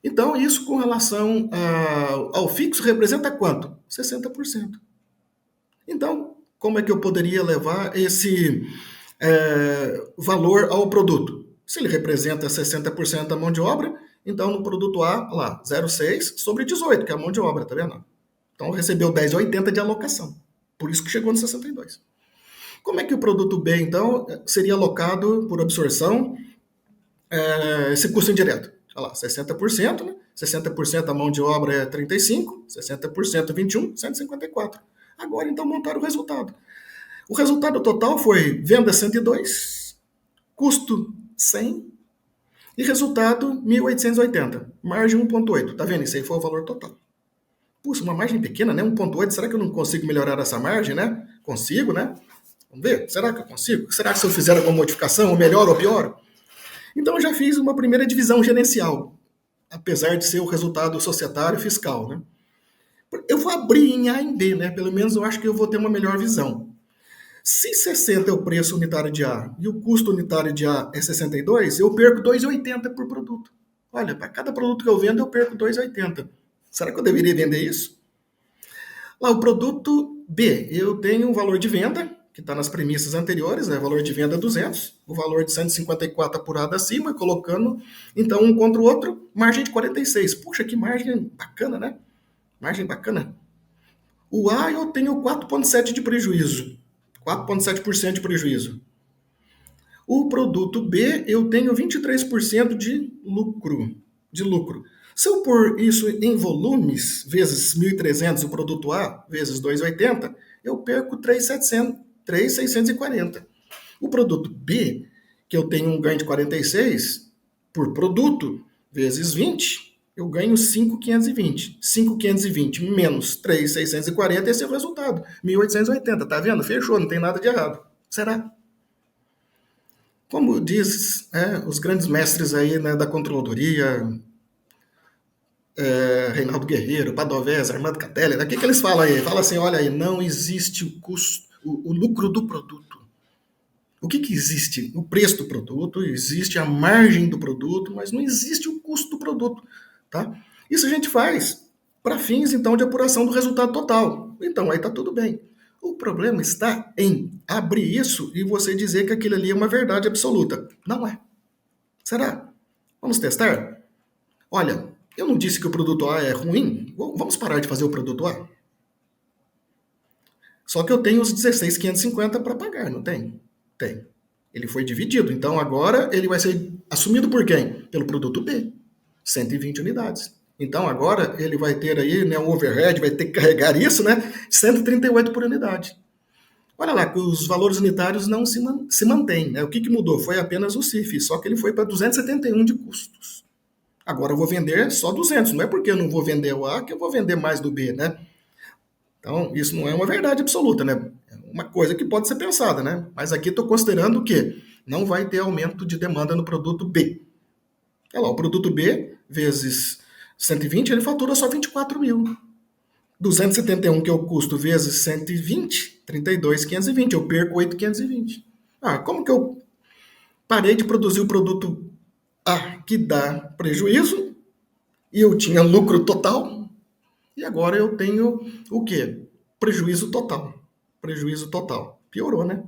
Então, isso com relação ao fixo representa quanto? 60%. Então, como é que eu poderia levar esse valor ao produto? Se ele representa 60% da mão de obra, então no produto A, lá, 0,6 sobre 18, que é a mão de obra, tá vendo? Então recebeu 10,80 de alocação. Por isso que chegou no 62. Como é que o produto B, então, seria alocado por absorção esse custo indireto? Olha lá, 60%, né? 60% da mão de obra é 35, 60% 21, 154. Agora, então, montar o resultado. O resultado total foi venda 102, custo 100 e resultado 1.880, margem 1,8. Tá vendo? Isso aí foi o valor total. Puxa, uma margem pequena, né? 1,8. Será que eu não consigo melhorar essa margem, né? Consigo, né? Vamos ver. Será que eu consigo? Será que se eu fizer alguma modificação, ou melhor ou pior? Então eu já fiz uma primeira divisão gerencial, apesar de ser o resultado societário e fiscal, né? Eu vou abrir em A e em B, né? Pelo menos eu acho que eu vou ter uma melhor visão. Se 60 é o preço unitário de A e o custo unitário de A é 62, eu perco 2,80 por produto. Olha, para cada produto que eu vendo, eu perco 2,80. Será que eu deveria vender isso? Lá, o produto B, eu tenho um valor de venda, que está nas premissas anteriores, né? Valor de venda 200, o valor de 154 apurado acima, colocando, então, um contra o outro, margem de 46. Puxa, que margem bacana, né? Margem bacana. O A eu tenho 4,7% de prejuízo. 4,7% de prejuízo. O produto B eu tenho 23% de lucro. Se eu pôr isso em volumes, vezes 1.300 o produto A, vezes 2,80, eu perco 3.640. O produto B, que eu tenho um ganho de 46 por produto, vezes 20, eu ganho 5.520. 5.520 menos 3.640, esse é o resultado. 1.880, tá vendo? Fechou, não tem nada de errado. Será? Como diz os grandes mestres aí, né, da controladoria, Reinaldo Guerreiro, Padovese, Armando Catelli, né, o que eles falam aí? Fala assim, olha aí, não existe o custo, o lucro do produto. O que existe? O preço do produto, existe a margem do produto, mas não existe o custo do produto. Tá? Isso a gente faz para fins, então, de apuração do resultado total. Então, aí está tudo bem. O problema está em abrir isso e você dizer que aquilo ali é uma verdade absoluta. Não é. Será? Vamos testar? Olha, eu não disse que o produto A é ruim. Vamos parar de fazer o produto A? Só que eu tenho os 16.550 para pagar, não tem? Tem. Ele foi dividido. Então agora ele vai ser assumido por quem? Pelo produto B. 120 unidades. Então agora ele vai ter aí, né, um overhead, vai ter que carregar isso, né? 138 por unidade. Olha lá, que os valores unitários não se mantêm. Né? O que mudou? Foi apenas o CIF, só que ele foi para 271 de custos. Agora eu vou vender só 200. Não é porque eu não vou vender o A que eu vou vender mais do B, né? Então, isso não é uma verdade absoluta, né? É uma coisa que pode ser pensada, né? Mas aqui estou considerando que não vai ter aumento de demanda no produto B. Olha lá, o produto B vezes 120, ele fatura só 24 mil. 271, que é o custo, vezes 120, 32.520. Eu perco 8.520. Como que eu parei de produzir o produto A, que dá prejuízo, e eu tinha lucro total, e agora eu tenho o quê? Prejuízo total. Prejuízo total. Piorou, né?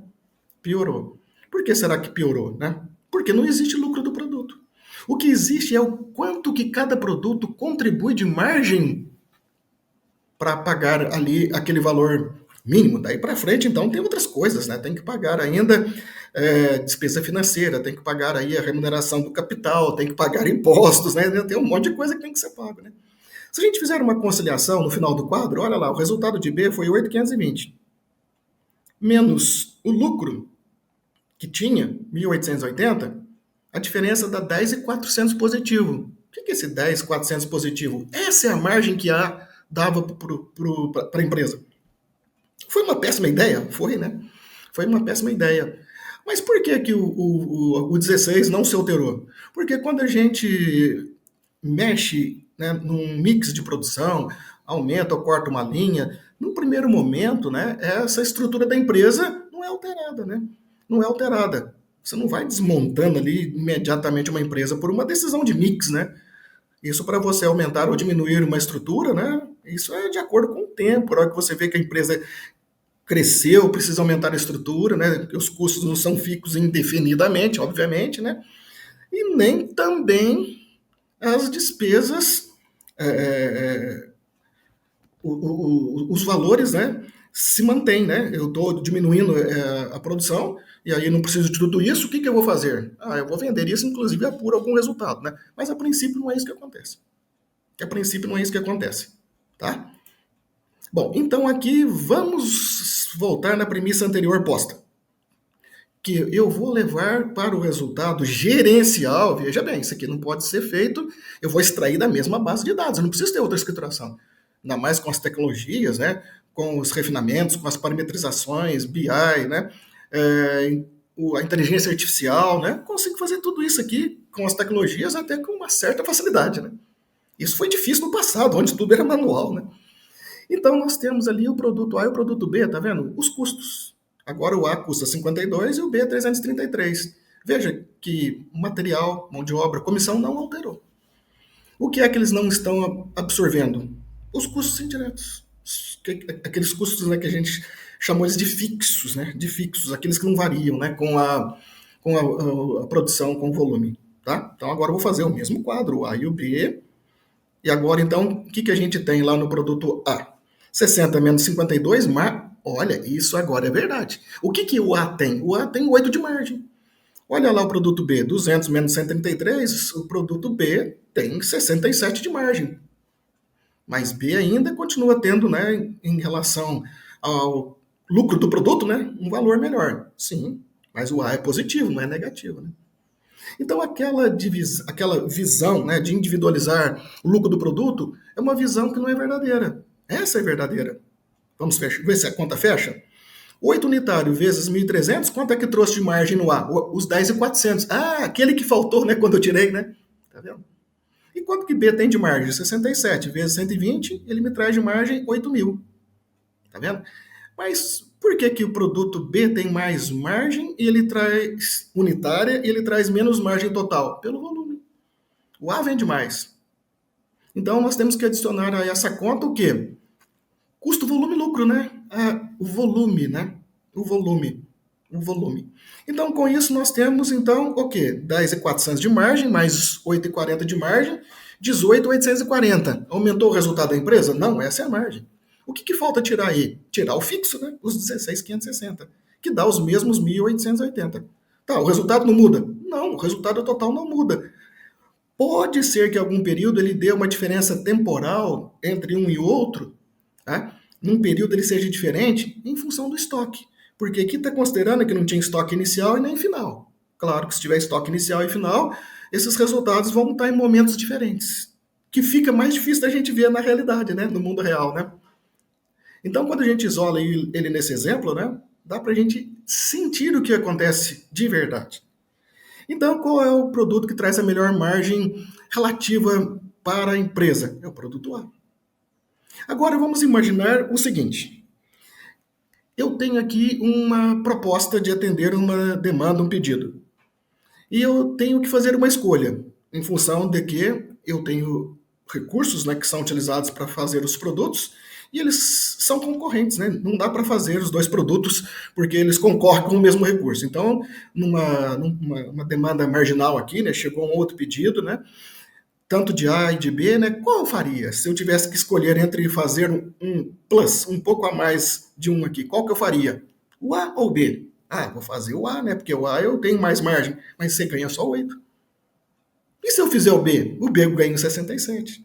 Piorou. Por que será que piorou, né? Porque não existe lucro do produto. O que existe é o quanto que cada produto contribui de margem para pagar ali aquele valor mínimo. Daí para frente, então, tem outras coisas, né? Tem que pagar ainda despesa financeira, tem que pagar aí a remuneração do capital, tem que pagar impostos, né? Tem um monte de coisa que tem que ser pago, né? Se a gente fizer uma conciliação no final do quadro, olha lá, o resultado de B foi 8.520. Menos o lucro, que tinha, 1.880, a diferença dá 10.400 positivo. O que é esse 10.400 positivo? Essa é a margem que A dava para a empresa. Foi uma péssima ideia? Foi, né? Foi uma péssima ideia. Mas por que, que o 16 não se alterou? Porque quando a gente mexe, né, num mix de produção, aumenta ou corta uma linha, no primeiro momento, né, essa estrutura da empresa não é alterada, né? Não é alterada. Você não vai desmontando ali imediatamente uma empresa por uma decisão de mix, né? Isso para você aumentar ou diminuir uma estrutura, né? Isso é de acordo com o tempo. Na hora que você vê que a empresa cresceu, precisa aumentar a estrutura, né? Os custos não são fixos indefinidamente, obviamente, né? E nem também as despesas, os valores, né, se mantêm, né? Eu estou diminuindo a produção e aí não preciso de tudo isso. O que eu vou fazer? Eu vou vender isso, inclusive apuro algum resultado, né? Mas a princípio não é isso que acontece. A princípio não é isso que acontece, tá? Bom, então aqui vamos voltar na premissa anterior posta. Que eu vou levar para o resultado gerencial. Veja bem, isso aqui não pode ser feito, eu vou extrair da mesma base de dados, eu não preciso ter outra escrituração. Ainda mais com as tecnologias, né? Com os refinamentos, com as parametrizações, BI, né? A inteligência artificial, né? Consigo fazer tudo isso aqui com as tecnologias até com uma certa facilidade, né? Isso foi difícil no passado, onde tudo era manual, né? Então nós temos ali o produto A e o produto B, tá vendo? Os custos. Agora o A custa 52 e o B 333. Veja que material, mão de obra, comissão não alterou. O que é que eles não estão absorvendo? Os custos indiretos. Aqueles custos, né, que a gente chamou eles de fixos, né? De fixos, aqueles que não variam, né? Com a, a, a, produção, com o volume. Tá? Então agora eu vou fazer o mesmo quadro, o A e o B, 333 vezes 52 vezes 120. 2.880 menos 3.640. 2.880 menos 3.640 E agora, então, o que a gente tem lá no produto A? 60 menos 52, olha, isso agora é verdade. O que o A tem? O A tem 8 de margem. Olha lá o produto B, 200 menos 133, o produto B tem 67 de margem. Mas B ainda continua tendo, né, em relação ao lucro do produto, né, um valor melhor. Sim, mas o A é positivo, não é negativo, né? Então, aquela visão, né, de individualizar o lucro do produto é uma visão que não é verdadeira. Essa é verdadeira. Vamos ver se a conta fecha? 8 unitário vezes 1.300, quanto é que trouxe de margem no A? Os 10.400. Ah, aquele que faltou, né, quando eu tirei, né? Tá vendo? E quanto que B tem de margem? 67 vezes 120, ele me traz de margem 8.000. Tá vendo? Mas por que o produto B tem mais margem e ele traz unitária e ele traz menos margem total? Pelo volume. O A vende mais. Então nós temos que adicionar a essa conta o quê? Custo, volume, lucro, né? O volume, né? O volume. O volume. Então, com isso, nós temos, então, o quê? 10.400 de margem, mais 8.40 de margem, 18.840. Aumentou o resultado da empresa? Não, essa é a margem. O que falta tirar aí? Tirar o fixo, né? Os 16.560, que dá os mesmos 1.880. Tá, o resultado não muda? Não, o resultado total não muda. Pode ser que em algum período ele dê uma diferença temporal entre um e outro, tá? Num período ele seja diferente em função do estoque. Porque aqui está considerando que não tinha estoque inicial e nem final. Claro que se tiver estoque inicial e final, esses resultados vão estar em momentos diferentes. Que fica mais difícil da gente ver na realidade, né? No mundo real, né? Então, quando a gente isola ele nesse exemplo, né? Dá para a gente sentir o que acontece de verdade. Então, qual é o produto que traz a melhor margem relativa para a empresa? É o produto A. Agora vamos imaginar o seguinte: eu tenho aqui uma proposta de atender uma demanda, um pedido. E eu tenho que fazer uma escolha, em função de que eu tenho recursos, né, que são utilizados para fazer os produtos, e eles são concorrentes, né? Não dá para fazer os dois produtos porque eles concorrem com o mesmo recurso. Então, numa demanda marginal aqui, né, chegou um outro pedido, né, tanto de A e de B, né? Qual eu faria? Se eu tivesse que escolher entre fazer um plus, um pouco a mais de um aqui, qual que eu faria? O A ou o B? Ah, vou fazer o A, né? Porque o A eu tenho mais margem, mas você ganha só 8. E se eu fizer o B? O B eu ganho 67.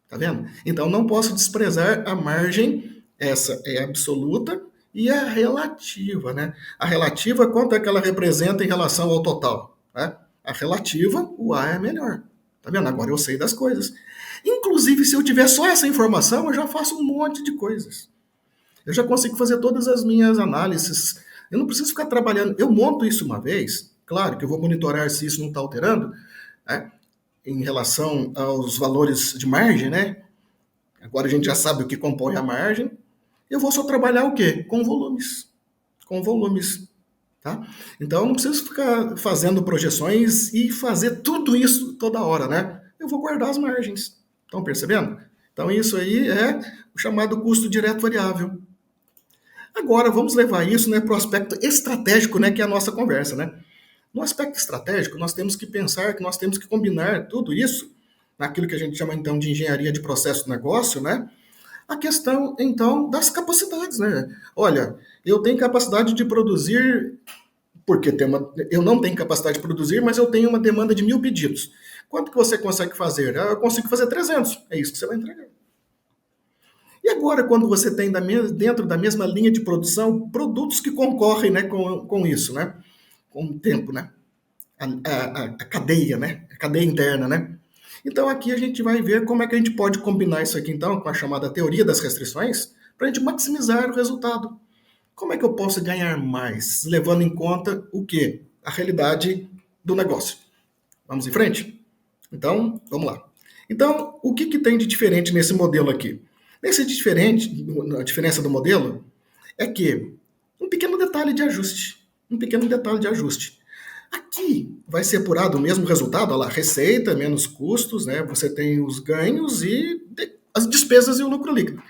Tá vendo? Então não posso desprezar a margem, essa é absoluta, e a relativa, né? A relativa, quanto é que ela representa em relação ao total? Né? A relativa, o A é melhor. Tá vendo? Agora eu sei das coisas. Inclusive, se eu tiver só essa informação, eu já faço um monte de coisas. Eu já consigo fazer todas as minhas análises. Eu não preciso ficar trabalhando. Eu monto isso uma vez, claro que eu vou monitorar se isso não está alterando, né? Em relação aos valores de margem, né? Agora a gente já sabe o que compõe a margem. Eu vou só trabalhar o quê? Com volumes. Com volumes. Tá? Então não preciso ficar fazendo projeções e fazer tudo isso toda hora, né? Eu vou guardar as margens. Estão percebendo? Então isso aí é o chamado custo direto variável. Agora vamos levar isso, né, para o aspecto estratégico, né, que é a nossa conversa, né? No aspecto estratégico, nós temos que pensar que nós temos que combinar tudo isso naquilo que a gente chama então de engenharia de processo de negócio, né? A questão, então, das capacidades, né? Olha, eu tenho capacidade de produzir, porque eu não tenho capacidade de produzir, mas eu tenho uma demanda de 1.000 pedidos. Quanto que você consegue fazer? Eu consigo fazer 300. É isso que você vai entregar. E agora, quando você tem dentro da mesma linha de produção, produtos que concorrem, né, com isso, né? Com o tempo, né? A cadeia, né? A cadeia interna, né? Então aqui a gente vai ver como é que a gente pode combinar isso aqui então com a chamada teoria das restrições para a gente maximizar o resultado. Como é que eu posso ganhar mais, levando em conta o quê? A realidade do negócio. Vamos em frente? Então, vamos lá. Então, o que tem de diferente nesse modelo aqui? Nesse diferente, a diferença do modelo é que um pequeno detalhe de ajuste. Um pequeno detalhe de ajuste. Aqui vai ser apurado o mesmo resultado, olha lá, receita menos custos, né? Você tem os ganhos e as despesas e o lucro líquido.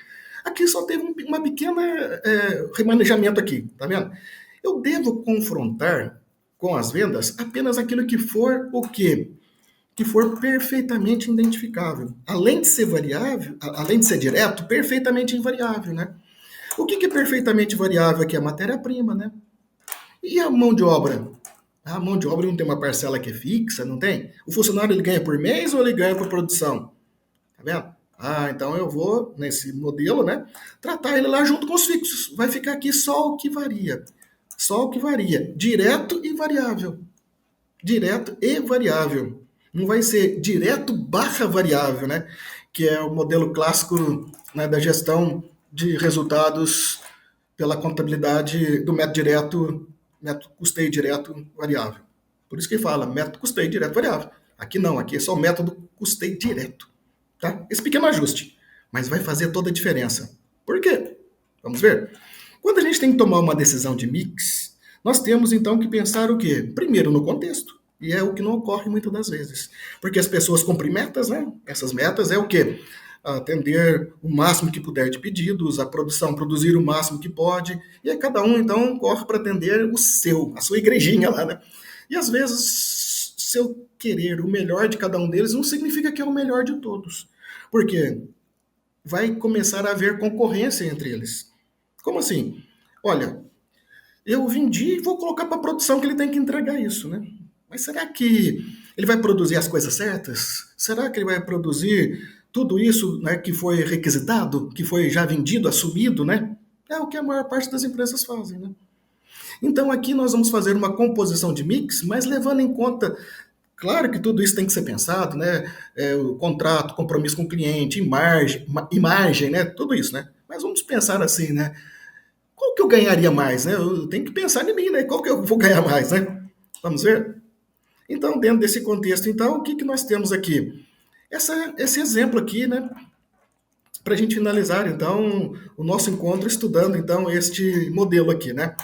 Aqui só teve uma pequena remanejamento aqui, tá vendo? Eu devo confrontar com as vendas apenas aquilo que for o quê? que for perfeitamente identificável. Além de ser variável, além de ser direto, perfeitamente invariável, né? O que é perfeitamente variável aqui? A matéria-prima, né? E a mão de obra? A mão de obra não tem uma parcela que é fixa, não tem? O funcionário ele ganha por mês ou ele ganha por produção? Tá vendo? Ah, então eu vou, nesse modelo, né, tratar ele lá junto com os fixos. Vai ficar aqui só o que varia. Só o que varia. Direto e variável. Direto e variável. Não vai ser direto barra variável, né? Que é o modelo clássico, né, da gestão de resultados pela contabilidade do método direto, método custeio direto variável. Por isso que fala método custeio direto variável. Aqui não, aqui é só o método custeio direto. Tá? Esse pequeno ajuste, mas vai fazer toda a diferença. Por quê? Vamos ver. Quando a gente tem que tomar uma decisão de mix, nós temos então que pensar o quê? Primeiro no contexto. E é o que não ocorre muitas das vezes. Porque as pessoas cumprem metas, né? Essas metas é o quê? Atender o máximo que puder de pedidos, a produção produzir o máximo que pode, e aí cada um então corre para atender o seu, a sua igrejinha lá, né? E às vezes, se eu querer o melhor de cada um deles, não significa que é o melhor de todos. Por quê? Vai começar a haver concorrência entre eles. Como assim? Olha, eu vendi e vou colocar para a produção que ele tem que entregar isso, né? Mas será que ele vai produzir as coisas certas? Será que ele vai produzir tudo isso, né, que foi requisitado, que foi já vendido, assumido, né? É o que a maior parte das empresas fazem, né? Então aqui nós vamos fazer uma composição de mix, mas levando em conta, claro que tudo isso tem que ser pensado, né? O contrato, compromisso com o cliente, imagem, né? Tudo isso, né? Mas vamos pensar assim, né? Qual que eu ganharia mais, né? Eu tenho que pensar em mim, né? Qual que eu vou ganhar mais, né? Vamos ver? Então, dentro desse contexto, então, o que, que nós temos aqui? Esse exemplo aqui, né? Para a gente finalizar, então, o nosso encontro estudando, então, este modelo aqui, né?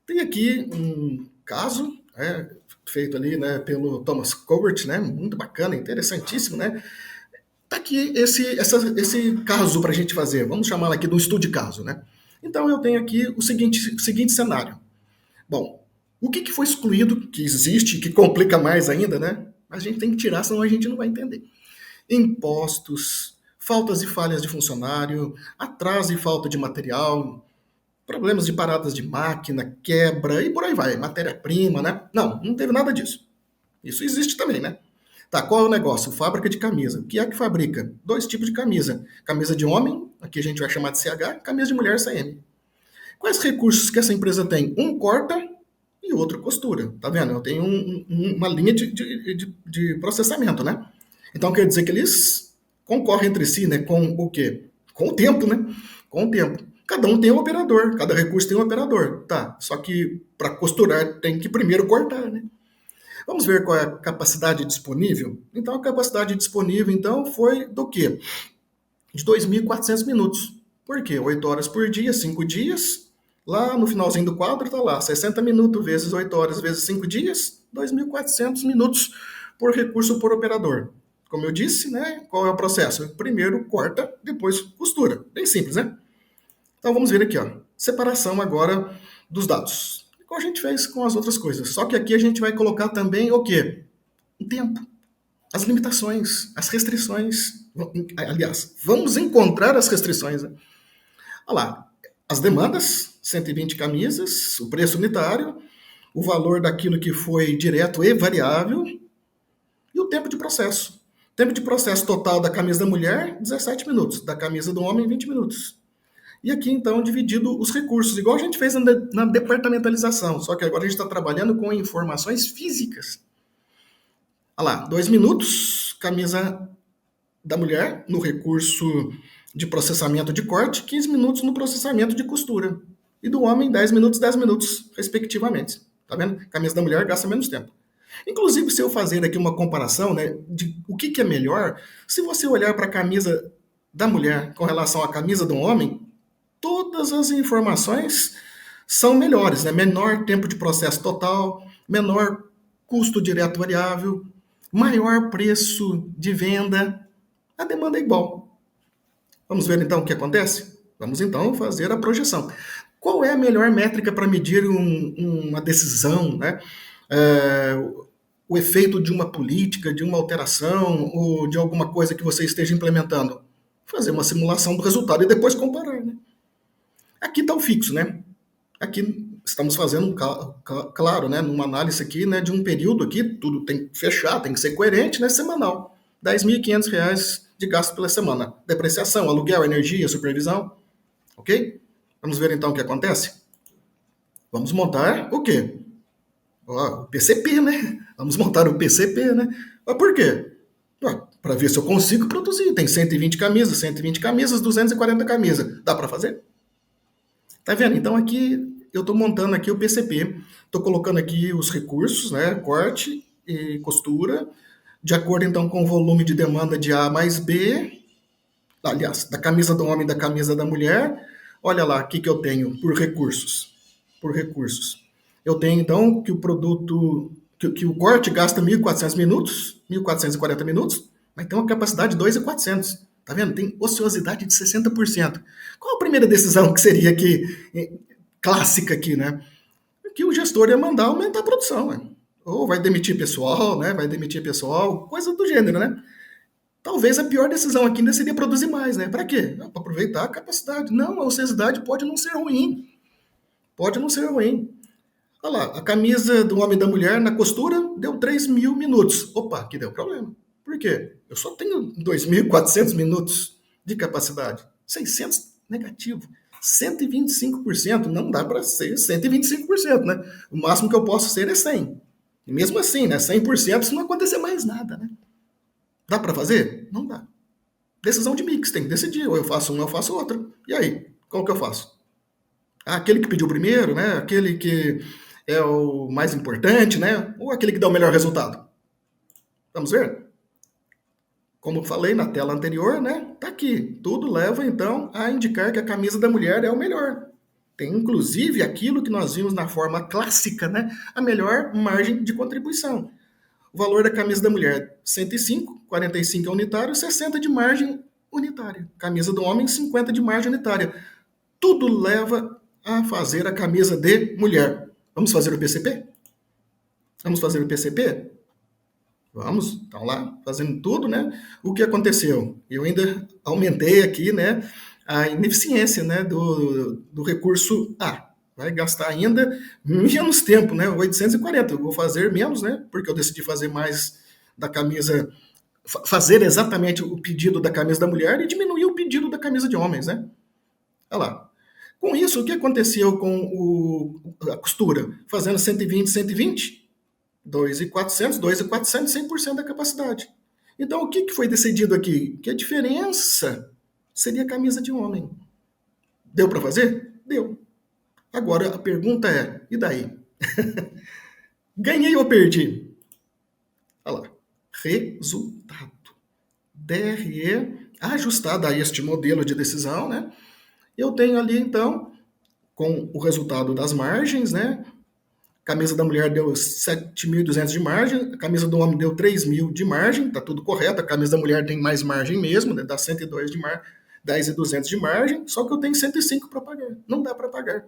Tem aqui um caso, né, feito ali, né, pelo Thomas Covert, né? Muito bacana, interessantíssimo, né? Tá aqui esse caso para a gente fazer. Vamos chamá-lo aqui de um estudo de caso, né? Então, eu tenho aqui o seguinte cenário. Bom, o que foi excluído, que existe, que complica mais ainda, né? A gente tem que tirar, senão a gente não vai entender. Impostos, faltas e falhas de funcionário, atraso e falta de material, problemas de paradas de máquina, quebra e por aí vai, matéria-prima, né? Não, não teve nada disso. Isso existe também, né? Tá, qual é o negócio? Fábrica de camisa. O que é que fabrica? Dois tipos de camisa. Camisa de homem, aqui a gente vai chamar de CH, camisa de mulher, CM. Quais recursos que essa empresa tem? Um corta e o outro costura. Tá vendo? Eu tenho uma linha de processamento, né? Então quer dizer que eles concorrem entre si, né? Com o quê? Com o tempo, né? Com o tempo. Cada um tem um operador, cada recurso tem um operador. Tá, só que para costurar tem que primeiro cortar, né? Vamos ver qual é a capacidade disponível? Então a capacidade disponível então foi do quê? De 2.400 minutos. Por quê? 8 horas por dia, 5 dias. Lá no finalzinho do quadro está lá, 60 minutos vezes 8 horas vezes 5 dias, 2.400 minutos por recurso por operador. Como eu disse, né? Qual é o processo? Primeiro corta, depois costura. Bem simples, né? Então vamos ver aqui, ó. Separação agora dos dados. Igual a gente fez com as outras coisas. Só que aqui a gente vai colocar também o quê? O tempo. As limitações, as restrições. Aliás, vamos encontrar as restrições. Né? Olha lá, as demandas, 120 camisas, o preço unitário, o valor daquilo que foi direto e variável e o tempo de processo. Tempo de processo total da camisa da mulher, 17 minutos. Da camisa do homem, 20 minutos. E aqui, então, dividido os recursos, igual a gente fez na departamentalização, só que agora a gente está trabalhando com informações físicas. Olha lá, 2 minutos, camisa da mulher, no recurso de processamento de corte, 15 minutos no processamento de costura. E do homem, 10 minutos, respectivamente. Tá vendo? Camisa da mulher gasta menos tempo. Inclusive, se eu fazer aqui uma comparação, né, de o que é melhor, se você olhar para a camisa da mulher com relação à camisa do homem, todas as informações são melhores, né? Menor tempo de processo total, menor custo direto variável, maior preço de venda, a demanda é igual. Vamos ver então o que acontece? Vamos então fazer a projeção. Qual é a melhor métrica para medir uma decisão, né? o efeito de uma política, de uma alteração ou de alguma coisa que você esteja implementando? Fazer uma simulação do resultado e depois comparar, né? Aqui está o fixo, né? Aqui estamos fazendo, claro, né, numa análise aqui, né, de um período aqui, tudo tem que fechar, tem que ser coerente, né, semanal. R$10.500 de gasto pela semana. Depreciação, aluguel, energia, supervisão. Ok? Vamos ver então o que acontece? Vamos montar o quê? O PCP, né? Vamos montar o PCP, né? Mas por quê? Para ver se eu consigo produzir. Tem 120 camisas, 240 camisas. Dá para fazer? Tá vendo? Então aqui eu estou montando aqui o PCP. Estou colocando aqui os recursos, né? Corte e costura. De acordo então com o volume de demanda de A mais B. Aliás, da camisa do homem e da camisa da mulher. Olha lá o que eu tenho por recursos. Por recursos. Eu tenho então que o produto, que o corte gasta 1.400 minutos, 1.440 minutos, mas tem uma capacidade de 2.400. Tá vendo? Tem ociosidade de 60%. Qual a primeira decisão que seria aqui, clássica aqui, né? Que o gestor ia mandar aumentar a produção, né? Ou vai demitir pessoal, né? Vai demitir pessoal, coisa do gênero, né? Talvez a pior decisão aqui ainda seria produzir mais, né? Para quê? Para aproveitar a capacidade. Não, a ociosidade pode não ser ruim. Pode não ser ruim. Olha lá, a camisa do homem e da mulher na costura deu 3.000 minutos. Opa, que deu problema. Por quê? Eu só tenho 2.400 minutos de capacidade. 600 negativo. 125%. Não dá para ser 125%, né? O máximo que eu posso ser é 100. E mesmo assim, né? 100% se não acontecer mais nada, né? Dá para fazer? Não dá. Decisão de mix, tem que decidir. Ou eu faço uma, ou eu faço outra. E aí? Qual que eu faço? Aquele que pediu primeiro, né? Aquele que é o mais importante, né? Ou aquele que dá o melhor resultado? Vamos ver? Como eu falei na tela anterior, né? Tá aqui. Tudo leva, então, a indicar que a camisa da mulher é o melhor. Tem, inclusive, aquilo que nós vimos na forma clássica, né? A melhor margem de contribuição. O valor da camisa da mulher, 105, 45 é unitário, 60 de margem unitária. Camisa do homem, 50 de margem unitária. Tudo leva a fazer a camisa de mulher. Vamos fazer o PCP? Vamos fazer o PCP? Vamos, estão lá, fazendo tudo, né? O que aconteceu? Eu ainda aumentei aqui, né, a ineficiência, né, do recurso A. Vai gastar ainda menos tempo, né, 840. Eu vou fazer menos, né, porque eu decidi fazer mais da camisa, fazer exatamente o pedido da camisa da mulher e diminuir o pedido da camisa de homens, né? Olha lá. Com isso, o que aconteceu com a costura? Fazendo 120, 120, 2.400, 2.400, 100% da capacidade. Então, o que foi decidido aqui? Que a diferença seria a camisa de homem. Deu para fazer? Deu. Agora, a pergunta é, e daí? Ganhei ou perdi? Olha lá. Resultado. DRE ajustado a este modelo de decisão, né? Eu tenho ali, então, com o resultado das margens, né? A camisa da mulher deu 7.200 de margem, a camisa do homem deu 3.000 de margem, tá tudo correto, a camisa da mulher tem mais margem mesmo, né? Dá 102 de margem, 10.200 de margem, só que eu tenho 105 para pagar, não dá para pagar.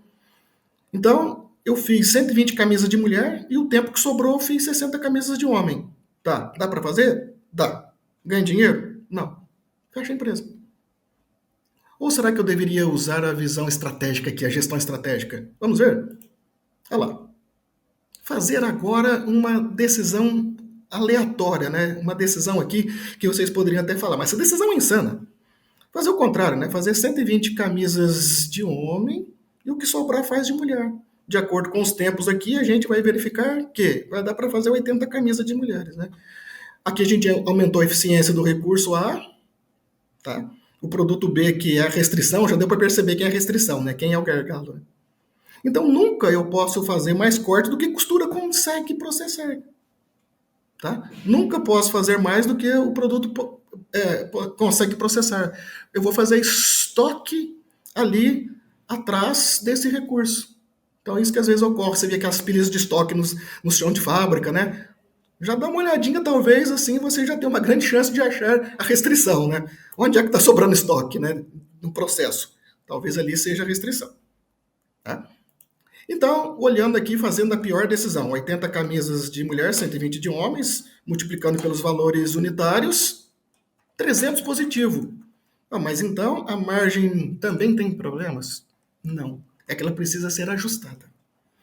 Então, eu fiz 120 camisas de mulher e o tempo que sobrou eu fiz 60 camisas de homem. Tá, dá para fazer? Dá. Ganha dinheiro? Não. Fecha a empresa. Ou será que eu deveria usar a visão estratégica aqui, a gestão estratégica? Vamos ver? Olha lá. Fazer agora uma decisão aleatória, né? Uma decisão aqui que vocês poderiam até falar, mas essa decisão é insana. Fazer o contrário, né? Fazer 120 camisas de homem e o que sobrar faz de mulher. De acordo com os tempos aqui, a gente vai verificar que vai dar para fazer 80 camisas de mulheres, né? Aqui a gente aumentou a eficiência do recurso A, tá? O produto B, que é a restrição, já deu para perceber quem é a restrição, né? Quem é o gargalo. Né? Então, nunca eu posso fazer mais corte do que costura consegue processar. Tá? Nunca posso fazer mais do que o produto consegue processar. Eu vou fazer estoque ali atrás desse recurso. Então, isso que às vezes ocorre. Você vê aquelas pilhas de estoque no chão de fábrica, né? Já dá uma olhadinha, talvez, assim, você já tem uma grande chance de achar a restrição, né? Onde é que está sobrando estoque, né? No processo. Talvez ali seja a restrição. Tá? Então, olhando aqui, fazendo a pior decisão, 80 camisas de mulher, 120 de homens, multiplicando pelos valores unitários, 300 positivo. Ah, mas então a margem também tem problemas? Não. É que ela precisa ser ajustada.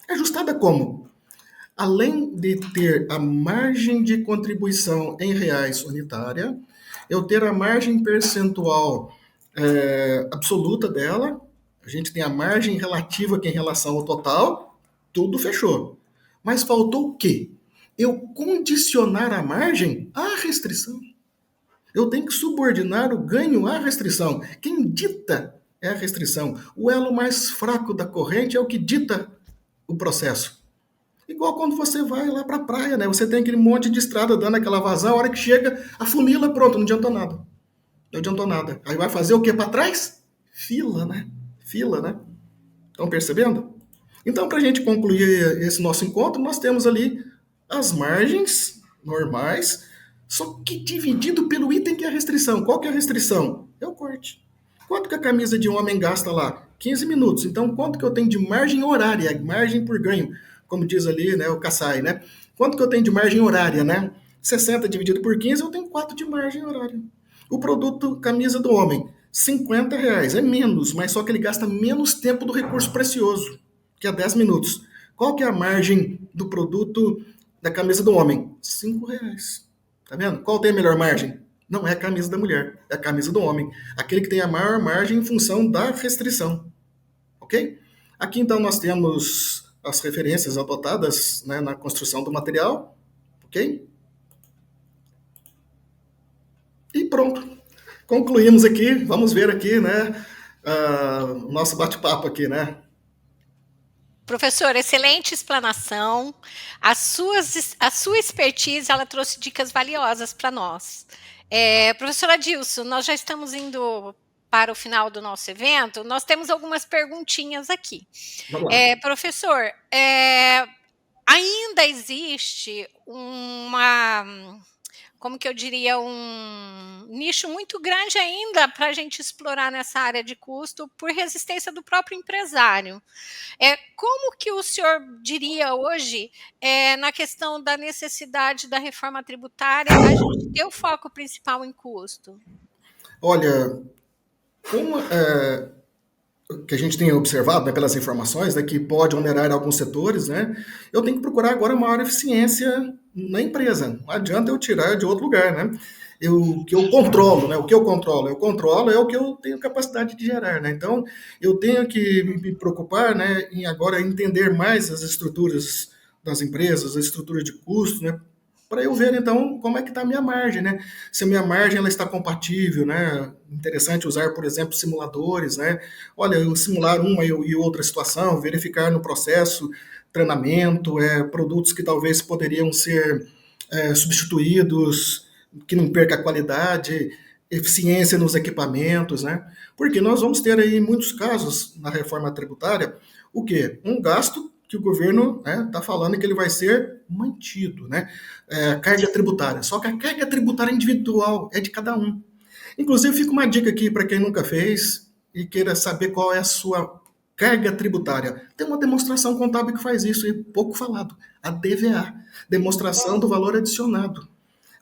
Ajustada como? Além de ter a margem de contribuição em reais unitária, eu ter a margem percentual absoluta dela, a gente tem a margem relativa que é em relação ao total, tudo fechou. Mas faltou o quê? Eu condicionar a margem à restrição. Eu tenho que subordinar o ganho à restrição. Quem dita é a restrição. O elo mais fraco da corrente é o que dita o processo. Igual quando você vai lá para a praia, né? Você tem aquele monte de estrada dando aquela vazão, a hora que chega, a funila, pronto, não adiantou nada. Não adiantou nada. Aí vai fazer o que para trás? Fila, né? Fila, né? Estão percebendo? Então, para a gente concluir esse nosso encontro, nós temos ali as margens normais, só que dividido pelo item que é a restrição. Qual que é a restrição? É o corte. Quanto que a camisa de um homem gasta lá? 15 minutos. Então, quanto que eu tenho de margem horária? Margem por ganho, como diz ali, né, o Kassai, né? Quanto que eu tenho de margem horária, né? 60 dividido por 15, eu tenho 4 de margem horária. O produto camisa do homem, R$ 50. É menos, mas só que ele gasta menos tempo do recurso precioso, que é 10 minutos. Qual que é a margem do produto da camisa do homem? R$ 5. Tá vendo? Qual tem a melhor margem? Não é a camisa da mulher, é a camisa do homem. Aquele que tem a maior margem em função da restrição. Ok? Aqui então nós temos as referências adotadas, né, na construção do material. Ok? E pronto. Concluímos aqui. Vamos ver aqui, né, o nosso bate-papo aqui, né? Professor, excelente explanação. A sua expertise, ela trouxe dicas valiosas para nós. Professora Dilson, nós já estamos indo para o final do nosso evento. Nós temos algumas perguntinhas aqui. Vamos lá. Professor, ainda existe como que eu diria, um nicho muito grande ainda para a gente explorar nessa área de custo por resistência do próprio empresário. Como que o senhor diria hoje, na questão da necessidade da reforma tributária, a gente ter o foco principal em custo? Olha, como que a gente tem observado, né, pelas informações, né, que pode onerar alguns setores, né, eu tenho que procurar agora maior eficiência na empresa. Não adianta eu tirar de outro lugar, né? Que eu controlo, né? O que eu controlo? Eu controlo é o que eu tenho capacidade de gerar, né? Então, eu tenho que me preocupar, né, em agora entender mais as estruturas das empresas, a estrutura de custo, né? Para eu ver, então, como é que está a minha margem, né? Se a minha margem ela está compatível, né? Interessante usar, por exemplo, simuladores, né? Olha, eu simular uma e outra situação, verificar no processo, treinamento, produtos que talvez poderiam ser substituídos, que não perca a qualidade, eficiência nos equipamentos, né? Porque nós vamos ter aí, em muitos casos, na reforma tributária, o quê? Um gasto que o governo está falando que ele vai ser mantido, né? Carga tributária. Só que a carga tributária individual é de cada um. Inclusive, fica uma dica aqui para quem nunca fez e queira saber qual é a sua carga tributária. Tem uma demonstração contábil que faz isso, e pouco falado. A DVA, Demonstração do Valor Adicionado.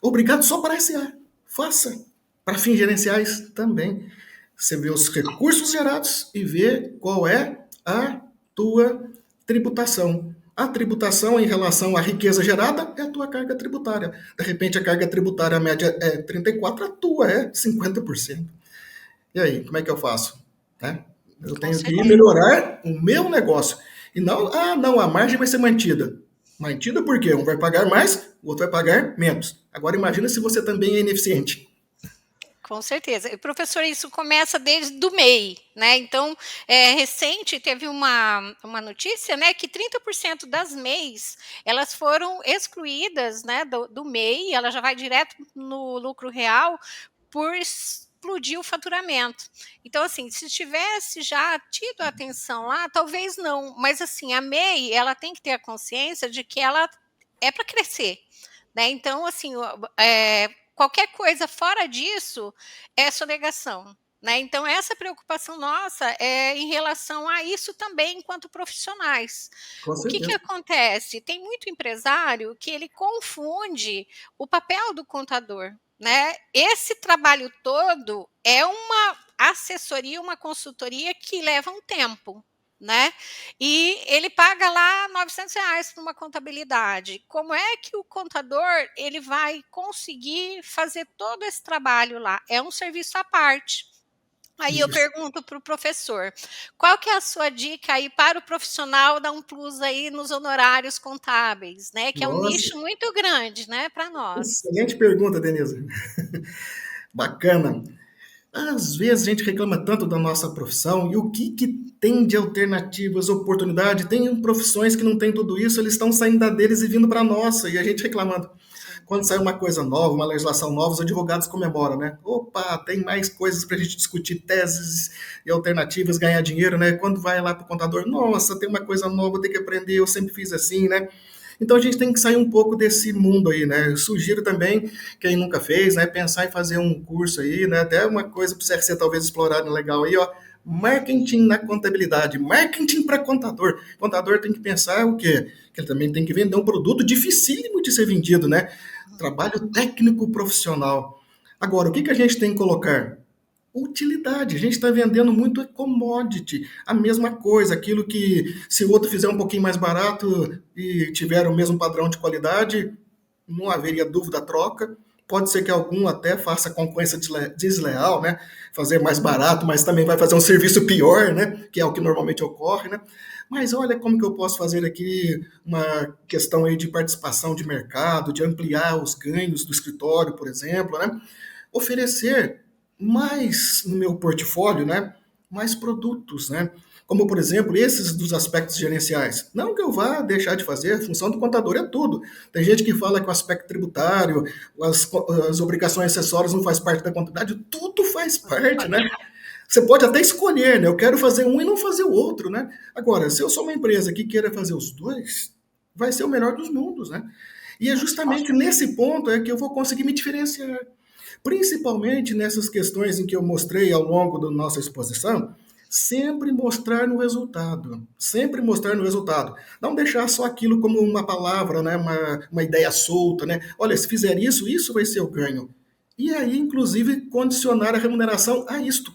Obrigado só para SA. Faça. Para fins gerenciais também. Você vê os recursos gerados e vê qual é a tua tributação. A tributação em relação à riqueza gerada é a tua carga tributária. De repente, a carga tributária média é 34%, a tua é 50%. E aí, como é que eu faço? Né? Eu tenho que melhorar o meu negócio. E não, não, a margem vai ser mantida. Mantida por quê? Um vai pagar mais, o outro vai pagar menos. Agora imagina se você também é ineficiente. Com certeza. E, professor, isso começa desde o MEI, né? Então, recente teve uma notícia, né, que 30% das MEIs, elas foram excluídas, né, do MEI, ela já vai direto no lucro real por explodir o faturamento. Então, assim, se tivesse já tido atenção lá, talvez não, mas assim, a MEI, ela tem que ter a consciência de que ela é para crescer, né? Então, assim, qualquer coisa fora disso é sonegação. Né? Então, essa preocupação nossa é em relação a isso também, enquanto profissionais. Com O que certeza. acontece? Tem muito empresário que ele confunde o papel do contador. Né? Esse trabalho todo é uma assessoria, uma consultoria que leva um tempo. Né? E ele paga lá R$ 900 por uma contabilidade. Como é que o contador ele vai conseguir fazer todo esse trabalho lá? É um serviço à parte. Aí eu Isso. pergunto para o professor, qual que é a sua dica aí para o profissional dar um plus aí nos honorários contábeis, né? Que é um Nossa, nicho muito grande, né, para nós. excelente pergunta, Denise. Bacana. Às vezes a gente reclama tanto da nossa profissão e o que tem de alternativas, oportunidade. Tem profissões que não tem tudo isso, eles estão saindo da deles e vindo para a nossa, e a gente reclamando. Sim. Quando sai uma coisa nova, uma legislação nova, os advogados comemoram, né? Opa, tem mais coisas para a gente discutir, teses e alternativas, ganhar dinheiro, né? Quando vai lá para o contador, nossa, tem uma coisa nova, tem que aprender, eu sempre fiz assim, né? Então a gente tem que sair um pouco desse mundo aí, né? Eu sugiro também, quem nunca fez, né, pensar em fazer um curso aí, né? Até uma coisa para você talvez explorar legal aí, ó. Marketing na contabilidade, marketing para contador. O contador tem que pensar o quê? Que ele também tem que vender um produto dificílimo de ser vendido, né? Trabalho técnico profissional. Agora, o que a gente tem que colocar? Utilidade. A gente está vendendo muito commodity, a mesma coisa, aquilo que se o outro fizer um pouquinho mais barato e tiver o mesmo padrão de qualidade, não haveria dúvida troca. Pode ser que algum até faça concorrência desleal, né? Fazer mais barato, mas também vai fazer um serviço pior, né? Que é o que normalmente ocorre, né? Mas olha como que eu posso fazer aqui uma questão aí de participação de mercado, de ampliar os ganhos do escritório, por exemplo, né? Oferecer mais no meu portfólio, né? Mais produtos, né? Como, por exemplo, esses dos aspectos gerenciais. Não que eu vá deixar de fazer, a função do contador é tudo. Tem gente que fala que o aspecto tributário, as obrigações acessórias não faz parte da contabilidade, tudo faz parte, né? Você pode até escolher, né? Eu quero fazer um e não fazer o outro, né? Agora, se eu sou uma empresa que queira fazer os dois, vai ser o melhor dos mundos, né? E é justamente nesse ponto é que eu vou conseguir me diferenciar. Principalmente nessas questões em que eu mostrei ao longo da nossa exposição, sempre mostrar no resultado. Sempre mostrar no resultado. Não deixar só aquilo como uma palavra, né? uma ideia solta, né? Olha, se fizer isso, isso vai ser o ganho. E aí, inclusive, condicionar a remuneração a isto,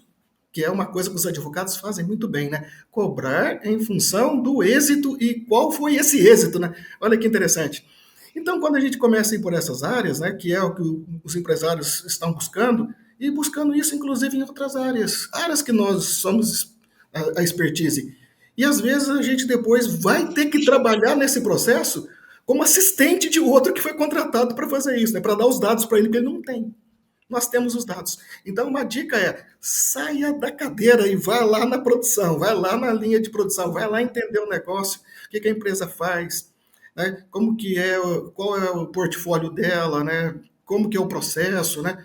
que é uma coisa que os advogados fazem muito bem, né? Cobrar em função do êxito e qual foi esse êxito, né? Olha que interessante. Então, quando a gente começa a ir por essas áreas, né, que é o que os empresários estão buscando, e buscando isso, inclusive, em outras áreas, áreas que nós somos a expertise. E às vezes a gente depois vai ter que trabalhar nesse processo como assistente de outro que foi contratado para fazer isso, né, para dar os dados para ele que ele não tem. Nós temos os dados. Então, uma dica é: saia da cadeira e vá lá na produção, vai lá na linha de produção, vai lá entender o negócio, o que a empresa faz, né? Como que é, qual é o portfólio dela, né? Como que é o processo, né?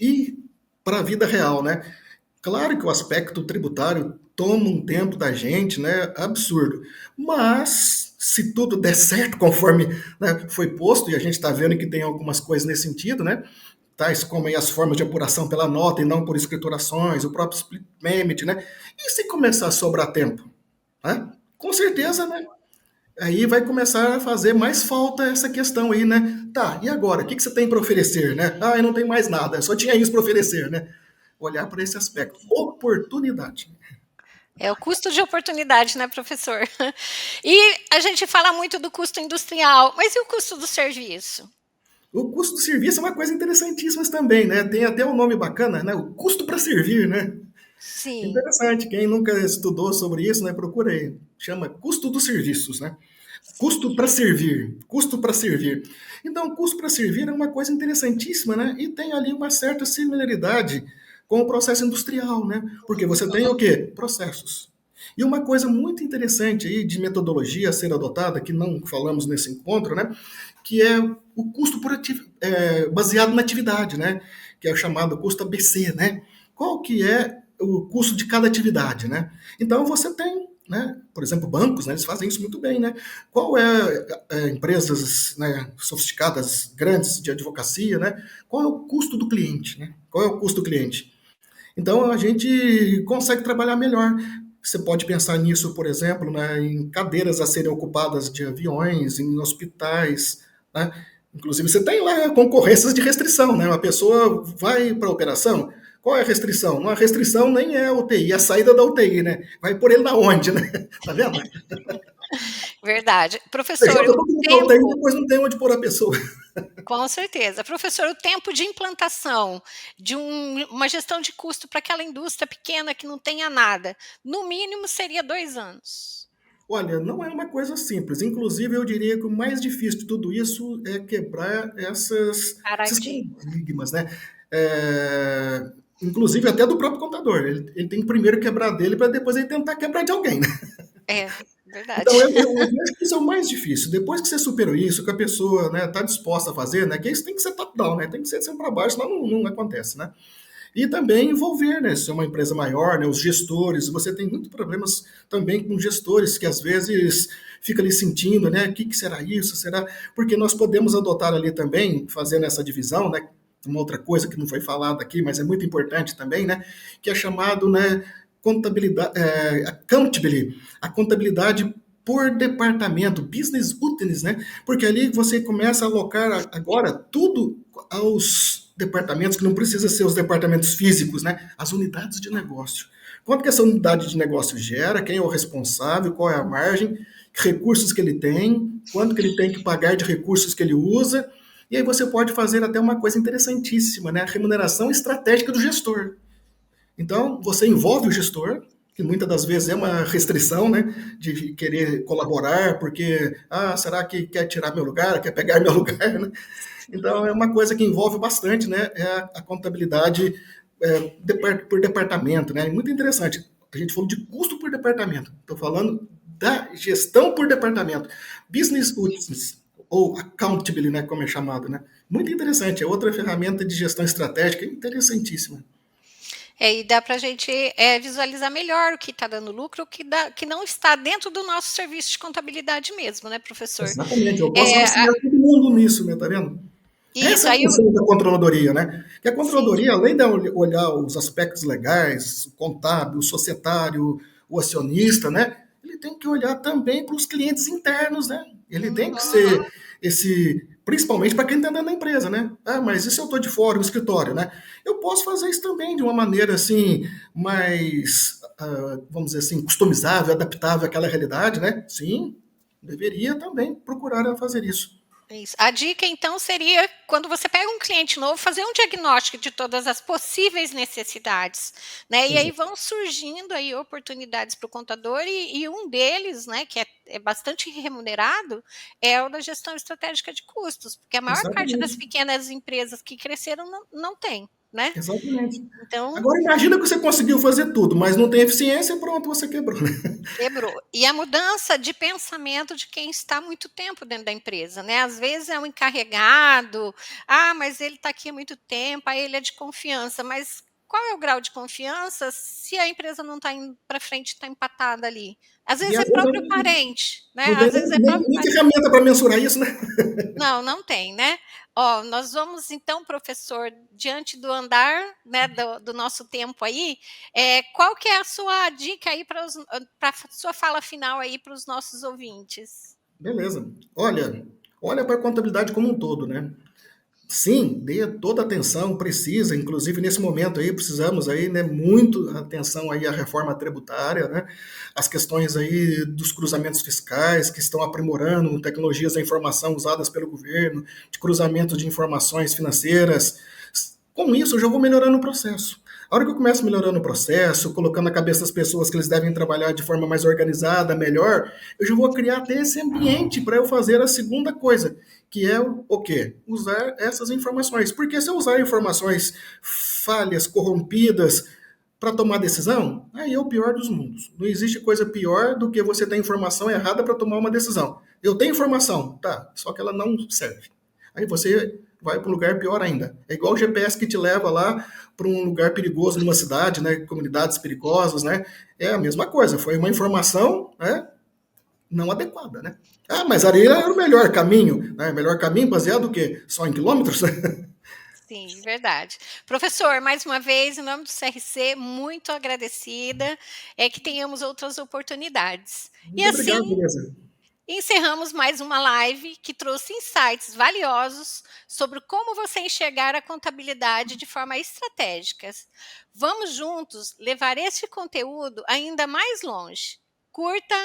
E para a vida real, né? Claro que o aspecto tributário toma um tempo da gente, né? Absurdo. Mas se tudo der certo conforme, né, foi posto, e a gente está vendo que tem algumas coisas nesse sentido, né? Tais como aí as formas de apuração pela nota e não por escriturações, o próprio split payment, né? E se começar a sobrar tempo? Né? Com certeza, né? Aí vai começar a fazer mais falta essa questão aí, né? Tá, e agora? O que você tem para oferecer, né? Ah, eu não tenho mais nada, só tinha isso para oferecer, né? Olhar para esse aspecto. Oportunidade. É o custo de oportunidade, né, professor? E a gente fala muito do custo industrial, mas e o custo do serviço? O custo do serviço é uma coisa interessantíssima também, né? Tem até um nome bacana, né? O custo para servir, né? Sim, Interessante. Quem nunca estudou sobre isso, né? Procura aí. Chama custo dos serviços, né? Custo para servir, custo para servir. Então, custo para servir é uma coisa interessantíssima, né? E tem ali uma certa similaridade com o processo industrial, né? Porque você tem o quê? Processos. E uma coisa muito interessante aí de metodologia a ser adotada, que não falamos nesse encontro, né? Que é o custo por baseado na atividade, né? Que é o chamado custo ABC, né? Qual que é o custo de cada atividade, né? Então você tem, né? Por exemplo, bancos, né? Eles fazem isso muito bem, né? Qual é empresas, né, sofisticadas, grandes de advocacia, né? Qual é o custo do cliente, né? Qual é o custo do cliente? Então a gente consegue trabalhar melhor. Você pode pensar nisso, por exemplo, né, em cadeiras a serem ocupadas de aviões, em hospitais, né? Inclusive você tem lá concorrências de restrição, né? Uma pessoa vai para a operação, qual é a restrição? Não, a restrição nem é a UTI, é a saída da UTI, né? Vai por ele na onde, né? Tá vendo? Verdade. Você Professor, joga o todo mundo pra UTI e tempo depois não tem onde pôr a pessoa. com certeza. Professor, o tempo de implantação de uma gestão de custo para aquela indústria pequena que não tenha nada, no mínimo seria 2 anos. Olha, não é uma coisa simples. Inclusive, eu diria que o mais difícil de tudo isso é quebrar esses Paradigma. paradigmas, né? Inclusive até do próprio contador. Ele tem que primeiro quebrar dele para depois ele tentar quebrar de alguém, né? É, verdade. Então, eu vejo que isso é o mais difícil. Depois que você superou isso, que a pessoa está disposta a fazer, né? Que isso tem que ser top-down, né? Tem que ser sempre para baixo, senão não acontece, né? E também envolver, né? Se é uma empresa maior, né? Os gestores, você tem muitos problemas também com gestores que às vezes fica ali sentindo, né? O que será isso? Será? Porque nós podemos adotar ali também, fazendo essa divisão, né? Uma outra coisa que não foi falada aqui, mas é muito importante também, né? Que é chamado, né? Contabilidade, accountability, a contabilidade por departamento, business units, né? Porque ali você começa a alocar agora tudo aos departamentos que não precisa ser os departamentos físicos, né? As unidades de negócio. Quanto que essa unidade de negócio gera, quem é o responsável, qual é a margem, que recursos que ele tem, quanto que ele tem que pagar de recursos que ele usa, e aí você pode fazer até uma coisa interessantíssima, né? A remuneração estratégica do gestor. Então, você envolve o gestor, que muitas das vezes é uma restrição, né, de querer colaborar, porque, será que quer tirar meu lugar, quer pegar meu lugar, né? Então, é uma coisa que envolve bastante, né, é a contabilidade por departamento, né? É muito interessante. A gente falou de custo por departamento. Estou falando da gestão por departamento. Business Units, ou accountability, né, como é chamado, né? Muito interessante. É outra ferramenta de gestão estratégica interessantíssima. E dá para a gente visualizar melhor o que está dando lucro, que não está dentro do nosso serviço de contabilidade mesmo, né, professor? Exatamente, eu posso É, auxiliar todo mundo nisso, né, tá vendo? isso, Essa é a aí eu, função da controladoria, né? Que a sim, controladoria, além de olhar os aspectos legais, o contábil, o societário, o acionista, né? Ele tem que olhar também para os clientes internos, né? Ele tem que uhum, ser principalmente para quem está dentro da empresa, né? Mas e se eu estou de fora, no escritório, né? Eu posso fazer isso também de uma maneira assim, mais, vamos dizer assim, customizável, adaptável àquela realidade, né? Sim, deveria também procurar fazer isso. isso. A dica então seria, quando você pega um cliente novo, fazer um diagnóstico de todas as possíveis necessidades, né? E aí vão surgindo aí oportunidades para o contador e um deles, né, que é bastante remunerado, é o da gestão estratégica de custos, porque a maior parte das Exatamente. pequenas empresas que cresceram não tem, né? Exatamente. Então, Agora imagina que você conseguiu fazer tudo, mas não tem eficiência, pronto, você quebrou, né? quebrou. E a mudança de pensamento de quem está há muito tempo dentro da empresa, né? Às vezes é um encarregado, mas ele está aqui há muito tempo, aí ele é de confiança, mas qual é o grau de confiança se a empresa não está indo para frente, está empatada ali? Às E vezes às é vezes próprio parente, né? não tem Às vezes é nem, próprio nem parente. ferramenta para mensurar isso, né? Não, não tem, né. Ó, nós vamos então, professor, diante do andar, né, do nosso tempo aí, qual que é a sua dica aí para a sua fala final aí para os nossos ouvintes? Beleza. Olha para a contabilidade como um todo, né? Sim, dê toda a atenção, precisa, inclusive nesse momento aí, precisamos aí, né, muito atenção aí à reforma tributária, né, as questões aí dos cruzamentos fiscais que estão aprimorando tecnologias da informação usadas pelo governo, de cruzamento de informações financeiras. Com isso, eu já vou melhorando o processo. A hora que eu começo melhorando o processo, colocando na cabeça das pessoas que eles devem trabalhar de forma mais organizada, melhor, eu já vou criar até esse ambiente para eu fazer a segunda coisa, que é o quê? Usar essas informações. Porque se eu usar informações falhas, corrompidas, para tomar decisão, aí é o pior dos mundos. Não existe coisa pior do que você ter informação errada para tomar uma decisão. Eu tenho informação, tá, só que ela não serve. Aí você vai para um lugar pior ainda. É igual o GPS que te leva lá para um lugar perigoso numa cidade, né, comunidades perigosas, né? É a mesma coisa, foi uma informação, né, não adequada, né? Mas ali era o melhor caminho, né? Melhor caminho baseado no quê? Só em quilômetros? Sim, verdade. Professor, mais uma vez, em nome do CRC, muito agradecida, que tenhamos outras oportunidades. E Muito obrigado, assim, Denise. encerramos mais uma live que trouxe insights valiosos sobre como você enxergar a contabilidade de forma estratégica. Vamos juntos levar este conteúdo ainda mais longe. Curta,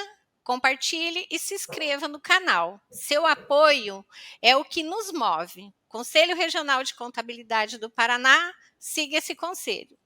compartilhe e se inscreva no canal. Seu apoio é o que nos move. Conselho Regional de Contabilidade do Paraná, siga esse conselho.